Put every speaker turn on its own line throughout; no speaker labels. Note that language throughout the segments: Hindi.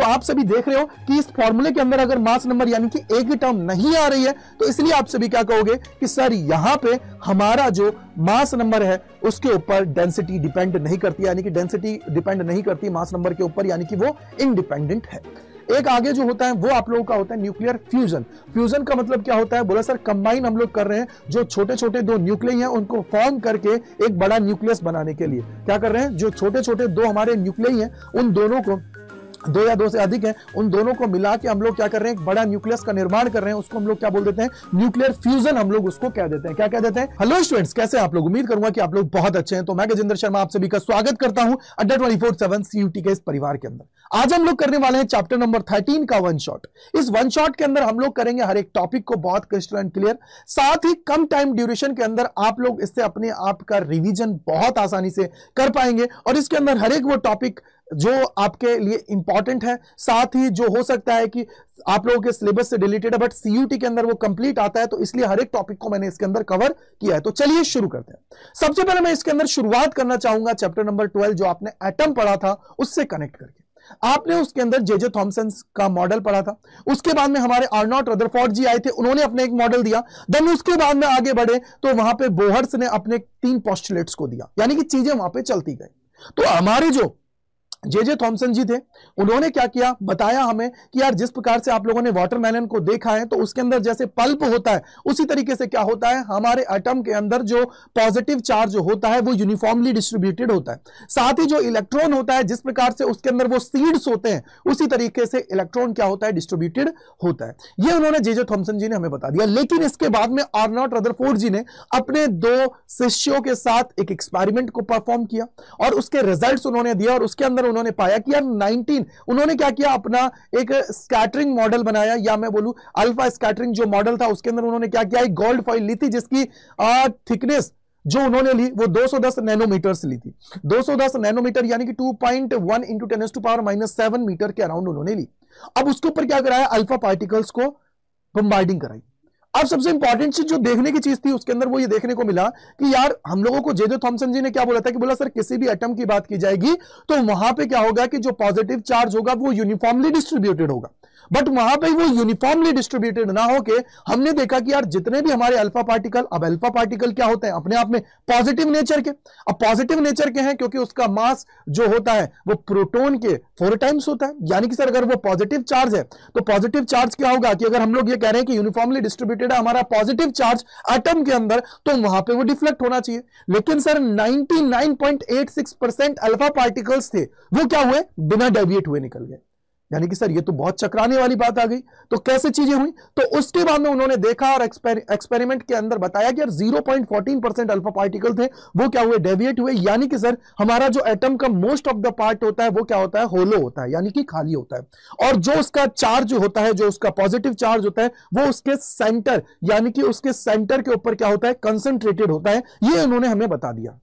आप सभी देख रहे हो कि इस फॉर्मूले के अंदर अगर मास नंबर यानी कि एक ही टर्म नहीं आ रही है तो इसलिए आप सभी क्या कहोगे कि सर यहां पे हमारा जो मास नंबर है उसके ऊपर डेंसिटी डिपेंड नहीं करती, यानी कि डेंसिटी डिपेंड नहीं करती मास नंबर के ऊपर, यानी कि वो इंडिपेंडेंट है। एक आगे जो होता है वो आप लोगों का होता है न्यूक्लियर फ्यूजन। फ्यूजन का मतलब क्या होता है, बोला सर कंबाइन हम लोग कर रहे हैं जो छोटे छोटे दो न्यूक्लियस हैं उनको फॉर्म करके एक बड़ा न्यूक्लियस बनाने के लिए क्या कर रहे हैं, जो छोटे छोटे दो हमारे न्यूक्लियस हैं उन दोनों को, दो या दो से अधिक हैं, उन दोनों को मिला के हम लोग क्या कर रहे हैं, एक बड़ा न्यूक्लियस का निर्माण कर रहे हैं, उसको हम लोग क्या बोल देते हैं, न्यूक्लियर फ्यूजन हम लोग उसको कह देते हैं। क्या कह देते हैं? हेलो स्टूडेंट्स, कैसे आप लोग? उम्मीद करूंगा कि आप लोग बहुत अच्छे हैं। तो मैं गजेंद्र शर्मा आप सभी का स्वागत करता हूं अड्डा 24/7 सीयूटी के इस परिवार के अंदर। आज हम लोग करने वाले हैं चैप्टर नंबर 13 का वन शॉट। इस वन शॉट के अंदर हम लोग करेंगे हर एक टॉपिक को बहुत क्रिस्टल एंड क्लियर, साथ ही कम टाइम ड्यूरेशन के अंदर आप लोग इससे अपने आप का रिवीजन बहुत आसानी से कर पाएंगे और इसके अंदर हर एक वो टॉपिक जो आपके लिए इंपॉर्टेंट है, साथ ही जो हो सकता है कि आप लोगों के सिलेबस से डिलीटेड है बट सीयूटी के अंदर वो कंप्लीट आता है, तो इसलिए हर एक टॉपिक को मैंने इसके अंदर कवर किया है। तो चलिए शुरू करते हैं। सबसे पहले मैं इसके अंदर शुरुआत करना चाहूंगा चैप्टर नंबर 12 जो आपने एटम पढ़ा था उससे कनेक्ट करके। आपने उसके अंदर जे थॉमसन का मॉडल पढ़ा था, उसके बाद में हमारे आर्नॉट रदरफोर्ड जी आए थे, उन्होंने अपने एक मॉडल दिया। देन उसके बाद में आगे बढ़े तो वहां पे बोहर्स ने अपने 3 पोस्टुलेट्स को दिया, यानी कि चीजें वहां पे चलती गई। तो हमारे जो जे थॉमसन जी थे उन्होंने क्या किया, बताया हमें कि यार जिस प्रकार से आप लोगों ने वाटरमेलन को देखा है तो उसके अंदर जैसे पल्प होता है उसी तरीके से क्या होता है, हमारे एटम के अंदर जो पॉजिटिव चार्ज होता है वो यूनिफॉर्मली डिस्ट्रीब्यूटेड होता है। साथ ही जो इलेक्ट्रॉन होता है जिस प्रकार से उसके अंदर वो सीड्स होते हैं उसी तरीके से इलेक्ट्रॉन क्या होता है, डिस्ट्रीब्यूटेड होता है। ये उन्होंने जे थॉमसन जी ने हमें बता दिया। लेकिन इसके बाद में आर्नॉट रदरफोर्ड जी ने अपने 2 शिष्यों के साथ एक एक्सपेरिमेंट को परफॉर्म किया और उसके रिजल्ट्स उन्होंने दिया और उसके अंदर उन्होंने पाया कि यार 19 उन्होंने क्या किया, अपना एक स्कैटरिंग मॉडल बनाया, या मैं बोलूं अल्फा स्कैटरिंग जो मॉडल था उसके अंदर उन्होंने क्या किया, एक गोल्ड फॉइल ली थी जिसकी थिकनेस जो उन्होंने ली वो 210 नैनोमीटर ली थी। 210 नैनोमीटर यानी कि 2.1 इंटू 10⁻⁷ मीटर के अराउंड उन्होंने ली। अब उसके ऊपर क्या कराया, अल्फा पार्टिकल्स को बम्बार्डिंग कराई। अब सबसे इंपॉर्टेंट चीज जो देखने की चीज थी उसके अंदर वो ये देखने को मिला कि यार हम लोगों को जे थॉमसन जी ने क्या बोला था कि बोला सर किसी भी एटम की बात की जाएगी तो वहां पे क्या होगा कि जो पॉजिटिव चार्ज होगा वो यूनिफॉर्मली डिस्ट्रीब्यूटेड होगा। बट वहां पे वो यूनिफॉर्मली डिस्ट्रीब्यूटेड ना होके हमने देखा कि यार जितने भी हमारे अल्फा पार्टिकल, अब अल्फा पार्टिकल क्या होते हैं अपने आप में पॉजिटिव नेचर के। अब पॉजिटिव नेचर के हैं क्योंकि उसका मास जो होता है वो प्रोटॉन के 4 टाइम्स होता है, यानी कि सर अगर वो पॉजिटिव चार्ज है तो पॉजिटिव चार्ज क्या होगा कि अगर हम लोग ये कह रहे हैं कि यूनिफॉर्मली डिस्ट्रीब्यूटेड है हमारा पॉजिटिव चार्ज एटम के अंदर तो वहां पे वो डिफ्लेक्ट होना चाहिए। लेकिन सर 99.86% अल्फा पार्टिकल्स थे वो क्या हुए, बिना डेविएट हुए निकल गए। यानी कि सर ये तो बहुत चकराने वाली बात आ गई। तो कैसे चीजें हुई, तो उसके बाद में उन्होंने देखा और एक्सपेरिमेंट के अंदर बताया कि यार 0.14% अल्फा पार्टिकल थे वो क्या हुए, डेविएट हुए। यानी कि सर हमारा जो एटम का मोस्ट ऑफ द पार्ट होता है वो क्या होता है, होलो होता है, यानी कि खाली होता है। और जो उसका चार्ज होता है, जो उसका पॉजिटिव चार्ज होता है वो उसके सेंटर यानी कि उसके सेंटर के ऊपर क्या होता है, कंसंट्रेटेड होता है। ये उन्होंने हमें बता दिया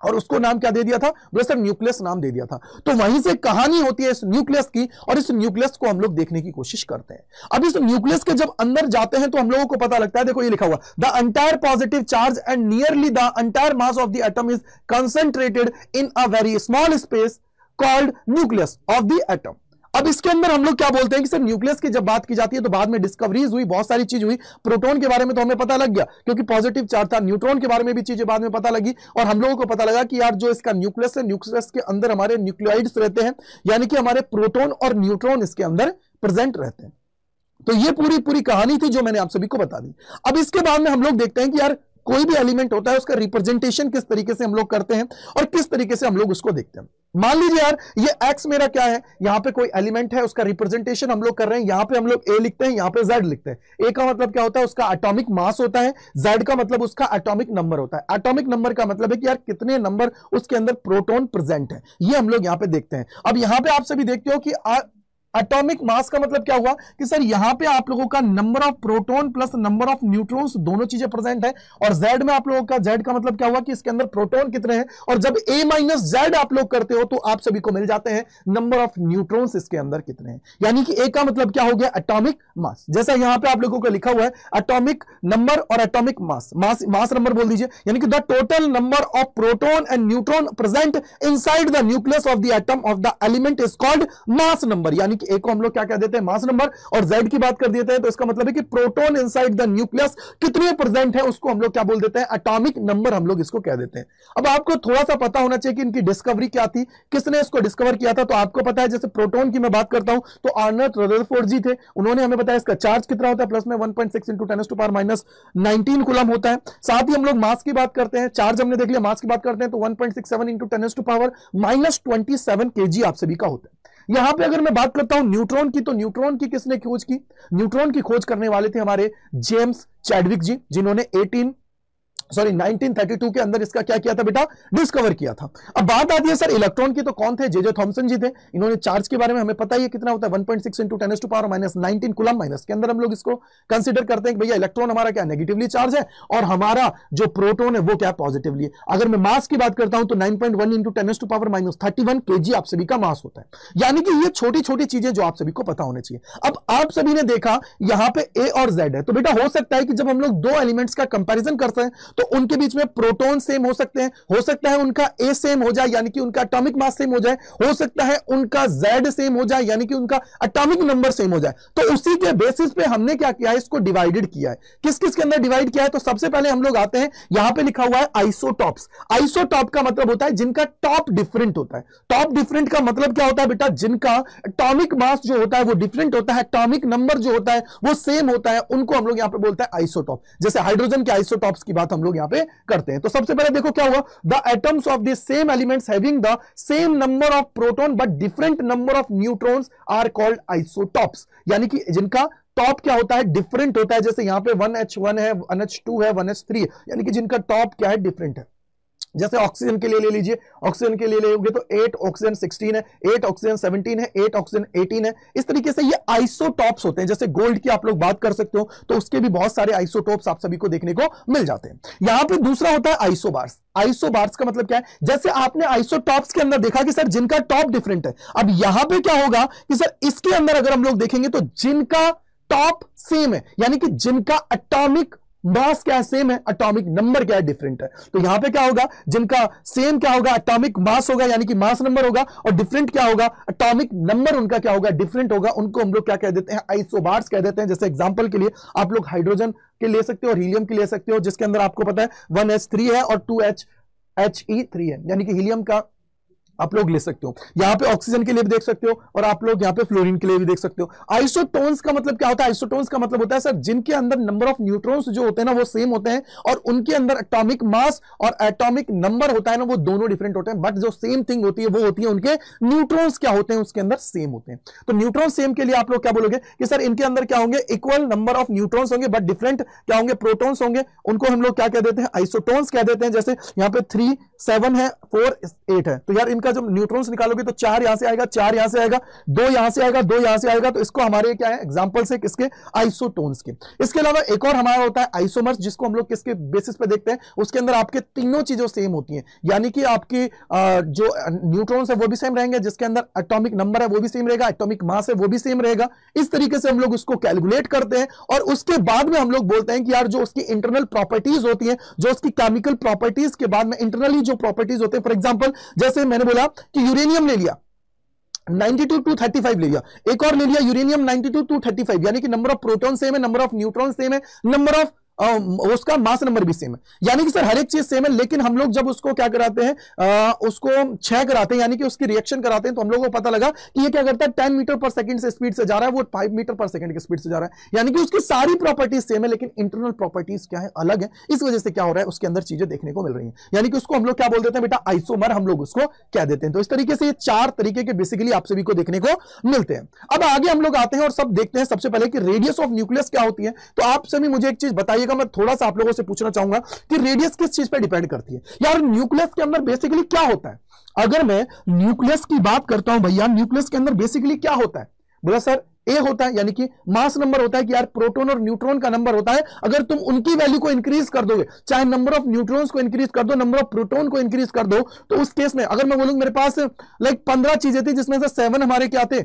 और उसको नाम क्या दे दिया था, बोले सर न्यूक्लियस नाम दे दिया था। तो वहीं से कहानी होती है इस न्यूक्लियस की और इस न्यूक्लियस को हम लोग देखने की कोशिश करते हैं। अब इस न्यूक्लियस के जब अंदर जाते हैं तो हम लोगों को पता लगता है, देखो ये लिखा हुआ, the entire positive charge and nearly the entire mass of the atom is concentrated in a very small space called nucleus of the atom. अब इसके अंदर हम लोग क्या बोलते हैं कि सर न्यूक्लियस की जब बात की जाती है तो बाद में डिस्कवरीज हुई, बहुत सारी चीज हुई। प्रोटॉन के बारे में तो हमें पता लग गया क्योंकि पॉजिटिव चार्ज था। न्यूट्रॉन के बारे में भी चीजें बाद में पता लगी और हम लोगों को पता लगा कि यार जो इसका न्यूक्लियस है, न्यूक्लियस के अंदर हमारे न्यूक्लियोइड्स रहते हैं, यानी कि हमारे प्रोटॉन और न्यूट्रॉन इसके अंदर प्रेजेंट रहते हैं। तो ये पूरी कहानी थी जो मैंने आप सभी को बता दी। अब इसके बाद में हम लोग देखते हैं कि यार कोई भी एलिमेंट होता है उसका रिप्रेजेंटेशन किस तरीके से हम लोग करते हैं और किस तरीके से हम लोग उसको देखते हैं। मान लीजिए यार ये x मेरा क्या है, यहां पे कोई एलिमेंट है उसका रिप्रेजेंटेशन हम लोग कर रहे हैं, यहां पे हम लोग a लिखते हैं, यहां पे z लिखते हैं। a का मतलब क्या होता है, उसका एटॉमिक मास होता है, z का मतलब उसका एटॉमिक नंबर होता है। एटॉमिक नंबर का मतलब है कि यार कितने नंबर उसके अंदर प्रोटॉन प्रेजेंट है, ये हम लोग यहां पे देखते हैं। अब यहां पे आप सभी देखते हो कि एटॉमिक मास का मतलब क्या हुआ कि सर यहां पे आप लोगों का number of proton plus number of neutrons दोनों चीजें प्रेजेंट है। और जेड में आप लोगों का, जेड का मतलब क्या हुआ कि इसके अंदर प्रोटॉन कितने हैं, और जब ए माइनस जेड आप लोग करते हो तो आप सभी को मिल जाते हैं नंबर ऑफ न्यूट्रॉन्स इसके अंदर कितने हैं। यानी कि ए का मतलब क्या हो गया, एटॉमिक मास। जैसा यहां पे आप लोगों को लिखा हुआ है एटॉमिक नंबर और एटॉमिक मास, मास नंबर बोल दीजिए, यानी कि the total number of proton and neutron present inside the nucleus of the atom of the element is called mass number. यानी कि ए को हम लोग क्या कह देते हैं, मास नंबर, और जेड की बात कर देते हैं तो इसका मतलब है कि प्रोटॉन इनसाइड द न्यूक्लियस कितने प्रेजेंट है उसको हम लोग क्या बोल देते हैं, एटॉमिक नंबर हम लोग इसको कह देते हैं। अब आपको थोड़ा सा पता होना चाहिए कि इनकी डिस्कवरी क्या थी, किसने इसको डिस्कवर किया था। तो आपको पता है जैसे प्रोटॉन की मैं बात करता हूं तो आर्नल्ड रदरफोर्ड जी थे, उन्होंने हमें बताया इसका चार्ज कितना होता है, प्लस में 1.6 इंटू 10⁻⁻19 कूलम होता है। साथ ही हम लोग मास की बात करते हैं, चार्ज हमने देख लिया, मास की बात करते हैं तो 1.67 इंटू 10⁻⁻27 केजी आप सभी का होता है। यहां पे अगर मैं बात करता हूं न्यूट्रॉन की, तो न्यूट्रॉन की किसने खोज की, न्यूट्रॉन की खोज करने वाले थे हमारे जेम्स चैडविक जी, जिन्होंने 1932 के अंदर इसका क्या किया था बेटा, डिस्कवर किया था। अब बात आती है सर इलेक्ट्रॉन की, तो कौन थे, जे थॉमसन जी थे। इन्होंने चार्ज के बारे में हमें पता ही है कितना होता है, 1.6 इंटू 10⁻⁻19 कूलम, माइनस के अंदर हम लोग इसको कंसीडर करते हैं कि भैया इलेक्ट्रॉन हमारा क्या नेगेटिवली चार्ज है और हमारा जो प्रोटॉन है वो क्या पॉजिटिवली है। अगर मैं मास की बात करता हूं तो 9.1 इंटू 10⁻31 केजी आप सभी का मास होता है। यानी कि ये छोटी छोटी चीजें जो आप सभी को पता होनी चाहिए। अब आप सभी ने देखा यहां पे ए और जेड है, तो बेटा हो सकता है कि जब हम लोग दो एलिमेंट्स का कंपैरिजन करते हैं तो उनके बीच में प्रोटॉन सेम हो सकते हैं, हो सकता है उनका ए सेम हो जाए यानी कि उनका एटॉमिक मास सेम हो जाए, हो सकता है उनका जेड सेम हो जाए यानी कि उनका एटॉमिक नंबर सेम हो जाए। तो उसी के बेसिस पे हमने क्या किया है, इसको डिवाइडेड किया है। किस किस के अंदर डिवाइड किया है, तो सबसे पहले हम लोग आते हैं, यहां पे लिखा हुआ है आइसोटॉप्स। आइसोटॉप का मतलब होता है जिनका टॉप डिफरेंट होता है। टॉप डिफरेंट का मतलब क्या होता है बेटा, जिनका एटॉमिक मास जो होता है वो डिफरेंट होता है, एटॉमिक नंबर जो होता है वो सेम होता है, उनको हम लोग यहां पे बोलते हैं आइसोटॉप। जैसे हाइड्रोजन के आइसोटॉप्स की बात हम लोग यहां पे करते हैं। तो सबसे पहले देखो क्या हुआ, the atoms of the same elements having the same number of proton but different number of neutrons are called isotopes. यानी कि जिनका टॉप क्या होता है, डिफरेंट होता है। जैसे यहां पे 1H1 है, 1H2 है, 1H3 है, यानी कि जिनका टॉप क्या है, डिफरेंट है। जैसे ऑक्सीजन के लिए ले लीजिए, ऑक्सीजन के लिए लेंगे तो 8 ऑक्सीजन 16 है, 8 ऑक्सीजन 17 है, 8 ऑक्सीजन 18 है। इस तरीके से ये आइसोटॉप्स होते हैं। जैसे गोल्ड की आप लोग बात कर सकते हो तो उसके भी बहुत सारे आइसोटॉप्स आप सभी को देखने को मिल जाते हैं। यहां पे दूसरा होता है आइसोबार्स। आइसोबार्स का मतलब क्या है, जैसे आपने आइसोटॉप्स के अंदर देखा कि सर जिनका टॉप डिफरेंट है, अब यहां पे क्या होगा कि सर इसके अंदर अगर हम लोग देखेंगे तो जिनका टॉप सेम है, यानी कि जिनका एटॉमिक मास क्या है, सेम है, एटॉमिक नंबर क्या है, डिफरेंट है। तो यहां पे क्या होगा, जिनका सेम क्या होगा, एटॉमिक मास होगा यानी कि मास नंबर होगा, और डिफरेंट क्या होगा, एटॉमिक नंबर उनका क्या होगा, डिफरेंट होगा। उनको हम लोग क्या कह देते हैं, आइसोबार्स कह देते हैं। जैसे एग्जांपल के लिए आप लोग हाइड्रोजन के ले सकते हो और हीलियम के ले सकते हो, जिसके अंदर आपको पता है 1H3 है और 2He3 है, यानी कि हीलियम का आप लोग ले सकते हो। यहां पे ऑक्सीजन के लिए भी देख सकते हो और आप लोग यहां पे फ्लोरीन के लिए भी देख सकते हो। आइसोटोन्स का मतलब क्या होता है, आइसोटोन्स का मतलब होता है सर जिनके अंदर नंबर ऑफ न्यूट्रॉन्स जो होते हैं ना वो सेम होते हैं, और उनके अंदर एटॉमिक मास और एटॉमिक नंबर होता है ना वो दोनों डिफरेंट होते हैं, बट जो सेम थिंग होती है वो होती है उनके न्यूट्रॉन्स क्या होते हैं, उसके अंदर सेम होते हैं। तो न्यूट्रॉन सेम के लिए आप लोग क्या बोलोगे कि सर इनके अंदर क्या होंगे, इक्वल नंबर ऑफ न्यूट्रॉन्स होंगे बट डिफरेंट क्या होंगे, प्रोटॉन्स होंगे। उनको हम लोग क्या कह देते हैं, आइसोटोन्स कह देते हैं। जैसे यहां पे 3 7 है, 4 8 है, तो यार इनका जब न्यूट्रॉन्स निकालोगे तो 4 यहां से आएगा, 4 यहां से आएगा, 2 यहां से आएगा, 2 यहां से आएगा। तो इसको हमारे क्या है, एग्जांपल्स है किसके, आइसोटोन्स के। इसके अलावा एक और हमारा होता है आइसोमर्स, जिसको हम लोग किसके बेसिस पे देखते हैं, उसके अंदर आपके तीनों चीजें सेम होती हैं, यानी कि आपकी जो न्यूट्रॉन्स है वो भी सेम रहेंगे, जिसके अंदर एटॉमिक नंबर है वो भी सेम रहेगा, एटॉमिक मास है वो भी सेम रहेगा। इस तरीके से हम लोग उसको कैलकुलेट करते हैं और उसके बाद में हम लोग बोलते हैं कि यार जो उसकी इंटरनल प्रॉपर्टीज होती है, जो उसकी केमिकल प्रॉपर्टीज के बाद में इंटरनली जो प्रॉपर्टीज होते हैं, फॉर एग्जांपल जैसे मैंने बोला कि यूरेनियम ले लिया 92 to 35 ले लिया, एक और ले लिया यूरेनियम 92 to 35, यानी कि नंबर ऑफ प्रोटॉन सेम है, नंबर ऑफ न्यूट्रॉन सेम है, नंबर ऑफ उसका मास नंबर भी सेम है, यानी कि सर हर एक चीज सेम है। लेकिन हम लोग जब उसको क्या कराते हैं, उसको क्षय कराते हैं यानी कि उसकी रिएक्शन कराते हैं, तो हम लोगों को पता लगा कि ये क्या करता है, 10 मीटर पर सेकंड से स्पीड से जा रहा है, वो 5 मीटर पर सेकंड की स्पीड से जा रहा है, यानी कि उसकी सारी प्रॉपर्टीज सेम है लेकिन इंटरनल प्रॉपर्टीज क्या है, अलग है। इस वजह से क्या हो रहा है, उसके अंदर चीजें देखने को मिल रही है, यानी कि उसको हम लोग क्या बोल देते हैं बेटा, आइसोमर हम लोग उसको क्या देते हैं। तो इस तरीके से ये 4 तरीके के बेसिकली आप सभी को देखने को मिलते हैं। अब आगे हम लोग आते हैं और सब देखते हैं सबसे पहले कि रेडियस ऑफ न्यूक्लियस क्या होती है। तो आप सभी मुझे एक चीज बताइएगा, मैं थोड़ा सा आप लोगों से पूछना चाहूंगा कि रेडियस किस चीज पे डिपेंड करती है। यार न्यूक्लियस के अंदर बेसिकली क्या होता है, अगर मैं न्यूक्लियस की बात करता हूं भैया, न्यूक्लियस के अंदर बेसिकली क्या होता है, बोला सर ए होता है, यानी कि मास नंबर होता है कि यार प्रोटॉन और न्यूट्रॉन का नंबर होता है। अगर तुम उनकी वैल्यू को इंक्रीज कर दोगे, चाहे नंबर ऑफ न्यूट्रॉन्स को इंक्रीज कर दो, नंबर ऑफ प्रोटॉन को इंक्रीज कर दो, तो उस केस में अगर मैं बोलूं मेरे पास लाइक 15 चीजें थी जिसमें से 7 हमारे क्या थे,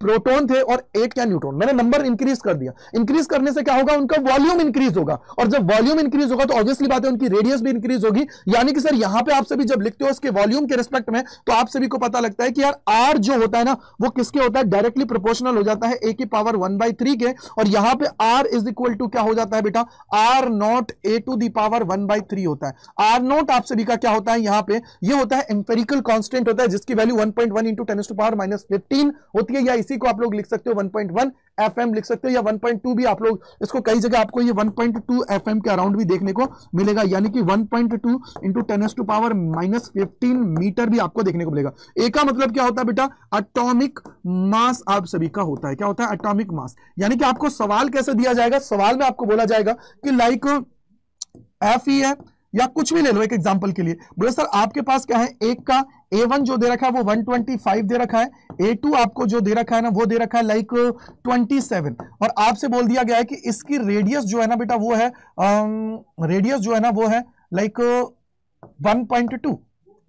प्रोटॉन थे और 8 क्या न्यूट्रॉन, मैंने नंबर इंक्रीज कर दिया। इंक्रीज करने से क्या होगा, उनका वॉल्यूम इंक्रीज होगा, और जब वॉल्यूम इंक्रीज होगा तो ऑब्वियसली बात है उनकी रेडियस भी इंक्रीज होगी। यानी कि सर यहां पे आप सभी जब लिखते हो इसके वॉल्यूम के रिस्पेक्ट में, तो आप सभी को पता लगता है कि यार आर जो होता है ना वो किसके होता है, डायरेक्टली प्रोपोर्शनल हो जाता है a की पावर 1/3 के, और यहां पे r इज इक्वल टू क्या हो जाता है बेटा, r not a to the power 1/3 होता है। r नॉट आप सभी का क्या होता है, यहां पे ये होता है एम्पेरिकल कांस्टेंट होता है, जिसकी वैल्यू 1.1 इंटू 10⁻⁻15 होती है, या इसी को आप लोग लिख सकते हो 1.1 FM लिख सकते हो, या 1.2 भी आप लोग इसको, कई जगह आपको ये 1.2 FM के अराउंड भी देखने को मिलेगा, यानी कि 1.2 इंटू 10⁻⁻15 मीटर भी आपको देखने को मिलेगा। ए का मतलब क्या होता है बेटा, एटॉमिक मास आप सभी का होता है, क्या होता है, एटॉमिक मास। यानी कि आपको सवाल कैसे दिया जाएगा, सवाल में आपको बोला जाएगा कि लाइक एफ ही है या कुछ भी ले लो एक एग्जांपल के लिए, बोले सर आपके पास क्या है, एक का A1 जो दे रखा है वो 125 दे रखा है, A2 आपको जो दे रखा है ना वो दे रखा है लाइक 27, और आपसे बोल दिया गया है कि इसकी रेडियस जो है ना बेटा वो है रेडियस जो है ना वो है लाइक 1.2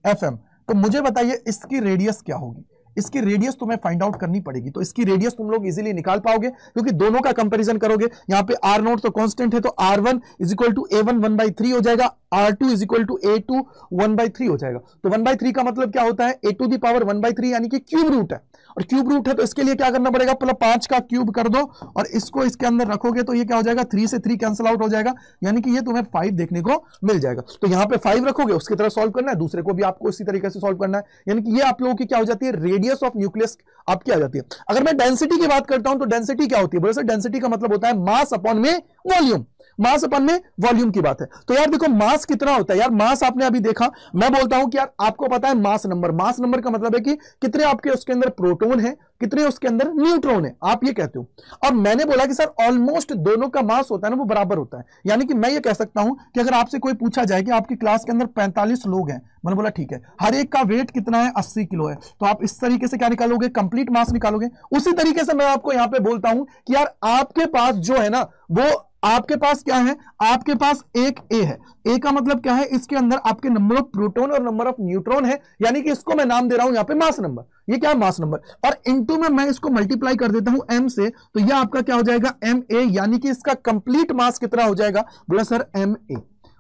FM। तो मुझे बताइए इसकी रेडियस क्या होगी, इसकी रेडियस तुम्हें फाइंड आउट करनी पड़ेगी। तो इसकी रेडियस तुम लोग इजीली निकाल पाओगे क्योंकि दोनों का कंपैरिजन करोगे। यहां पे R नोट तो कांस्टेंट है, तो R1 is equal to A1 1/3 हो जाएगा, R2 is equal to A2 1/3 हो जाएगा। तो 1/3 का मतलब क्या होता है, A टू दी पावर 1/3 यानी कि क्यूब रूट है, और क्यूब रूट है तो इसके लिए क्या करना पड़ेगा, मतलब 5 का क्यूब कर दो और इसको इसके अंदर रखोगे तो ये क्या हो जाएगा, 3 से 3 कैंसिल आउट हो जाएगा, यानी कि ये तुम्हें 5 देखने को मिल जाएगा। तो यहाँ पे 5 रखोगे, उसकी तरह सॉल्व करना है, दूसरे को भी आपको इसी तरीके से सॉल्व करना है, यानी कि ये आप लोगों की क्या हो जाती है, रेडियस ऑफ न्यूक्लियस आपकी आ जाती है। अगर मैं डेंसिटी की बात करता हूं तो डेंसिटी क्या होती है, बोले सर डेंसिटी का मतलब होता है मास अपॉन में वॉल्यूम, मास अपन में वॉल्यूम की बात है। तो यार देखो मास कितना होता है, यार मास आपने अभी देखा, मैं बोलता हूं कि यार आपको पता है मास नंबर, मास नंबर का मतलब है कि कितने आपके उसके अंदर प्रोटॉन है, कितने उसके अंदर न्यूट्रॉन है, आप ये कहते हो। और मैंने बोला कि सर ऑलमोस्ट दोनों का मास होता है ना वो बराबर होता है, यानी कि मैं ये कह सकता हूं कि अगर आपसे कोई पूछा जाए कि आपकी क्लास के अंदर 45 लोग हैं, मैंने बोला ठीक है, हर एक का वेट कितना है, 80 किलो है, तो आप इस तरीके से क्या निकालोगे, कंप्लीट मास निकालोगे। उसी तरीके से मैं आपको यहां पे बोलता हूं कि यार आपके पास जो है ना वो आपके पास क्या है, आपके पास एक ए है, ए का मतलब क्या है, इसके अंदर आपके नंबर ऑफ प्रोटॉन और नंबर ऑफ न्यूट्रॉन है, यानी कि इसको मैं नाम दे रहा हूं यहां पे मास नंबर, ये क्या है मास नंबर, और इनटू में मैं इसको मल्टीप्लाई कर देता हूं एम से, तो यह आपका क्या हो जाएगा एम ए, यानी कि इसका कंप्लीट मास कितना हो जाएगा, बोला सर एम ए,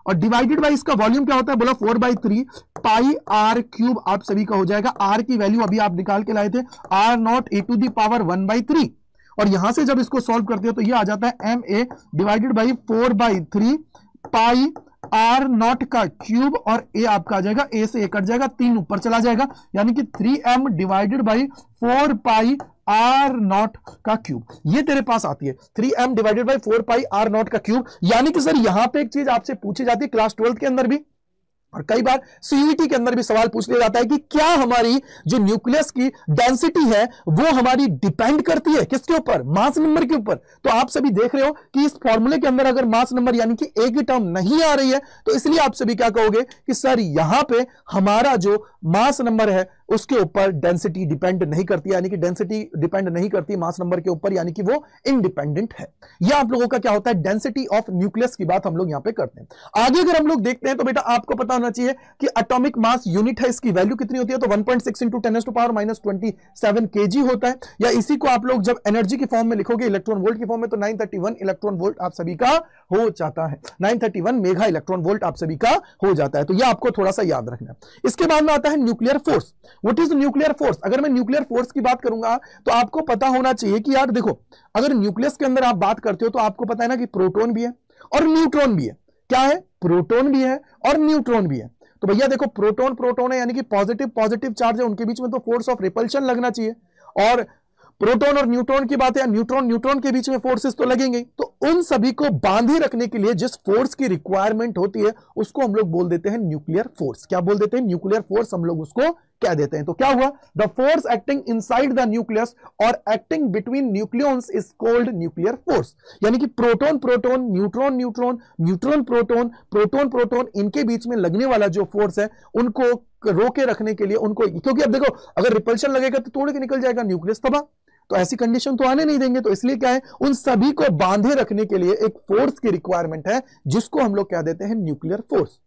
और डिवाइडेड बाय इसका वॉल्यूम क्या होता है, बोला 4/3 पाई आर क्यूब आप सभी का हो जाएगा। आर की वैल्यू अभी आप निकाल के लाए थे, R not A to the power 1/3, और यहां से जब इसको सॉल्व करते हो तो ये आ जाता है M A divided by 4/3 pi R not का क्यूब, और ए आपका आ जाएगा, ए से ए कट जाएगा, 3 ऊपर चला जाएगा, यानी कि 3m divided by 4 pi R not का क्यूब, ये तेरे पास आती है 3m divided by 4 pi R not का क्यूब। यानी कि सर यहां पे एक चीज आपसे पूछी जाती है क्लास 12th के अंदर भी, और कई बार सीयूईटी के अंदर भी सवाल पूछ लिया जाता है कि क्या हमारी जो न्यूक्लियस की डेंसिटी है वो हमारी डिपेंड करती है किसके ऊपर, मास नंबर के ऊपर। तो आप सभी देख रहे हो कि इस फॉर्मूले के अंदर अगर मास नंबर यानी कि एक ही टर्म नहीं आ रही है, तो इसलिए आप सभी क्या कहोगे कि सर यहां पे हमारा जो मास नंबर है उसके ऊपर डेंसिटी डिपेंड नहीं करती, यानी कि डेंसिटी डिपेंड नहीं करती मास नंबर के ऊपर, यानी कि वो इंडिपेंडेंट है। यह आप लोगों का क्या होता है, डेंसिटी ऑफ न्यूक्लियस की बात हम लोग यहां पे करते हैं। आगे अगर हम लोग देखते हैं तो बेटा आपको पता होना चाहिए कि एटॉमिक मास यूनिट है, इसकी वैल्यू कितनी होती है, तो 1.6 इंटू 10⁻⁻27 kg होता है, या इसी को आप लोग जब एनर्जी की फॉर्म में लिखोगे इलेक्ट्रॉन वोल्ट की फॉर्म में, तो 931 इलेक्ट्रॉन वोल्ट आप सभी का हो जाता है, 931 मेगा इलेक्ट्रॉन वोल्ट आप सभी का हो जाता है। तो यह आपको थोड़ा सा याद रखना है। इसके बाद में आता है nuclear force. What is nuclear force? अगर मैं न्यूक्लियर फोर्स की बात करूंगा तो आपको पता होना चाहिए कि यार देखो, अगर न्यूक्लियस के अंदर आप बात करते हो तो आपको पता है ना कि प्रोटॉन भी है और न्यूट्रॉन भी है। क्या है? प्रोटॉन भी है और न्यूट्रॉन भी है। तो भैया देखो, प्रोटॉन प्रोटॉन है, यानी कि पॉजिटिव चार्ज है, उनके बीच में तो फोर्स ऑफ रिपल्शन लगना चाहिए, और प्रोटॉन और न्यूट्रॉन की बात है, न्यूट्रॉन के बीच में फोर्सेस तो लगेंगे। तो उन सभी को बांधे रखने के लिए जिस फोर्स की रिक्वायरमेंट होती है उसको हम लोग बोल देते हैं न्यूक्लियर फोर्स। क्या बोल देते हैं? न्यूक्लियर फोर्स हम लोग उसको कह देते हैं। तो क्या हुआ? The force acting inside the nucleus और acting between nucleons is called nuclear force. यानी कि proton proton, neutron neutron, neutron proton, proton proton, इनके बीच में लगने वाला जो फोर्स है उनको रोके रखने के लिए उनको, क्योंकि अब देखो अगर रिपल्शन लगेगा तो तोड़ के निकल जाएगा न्यूक्लियस तबाह, तो ऐसी कंडीशन तो आने नहीं देंगे। तो इसलिए क्या है, उन सभी को बांधे रखने के लिए एक फोर्स की रिक्वायरमेंट है जिसको हम लोग क्या देते हैं? Nuclear force.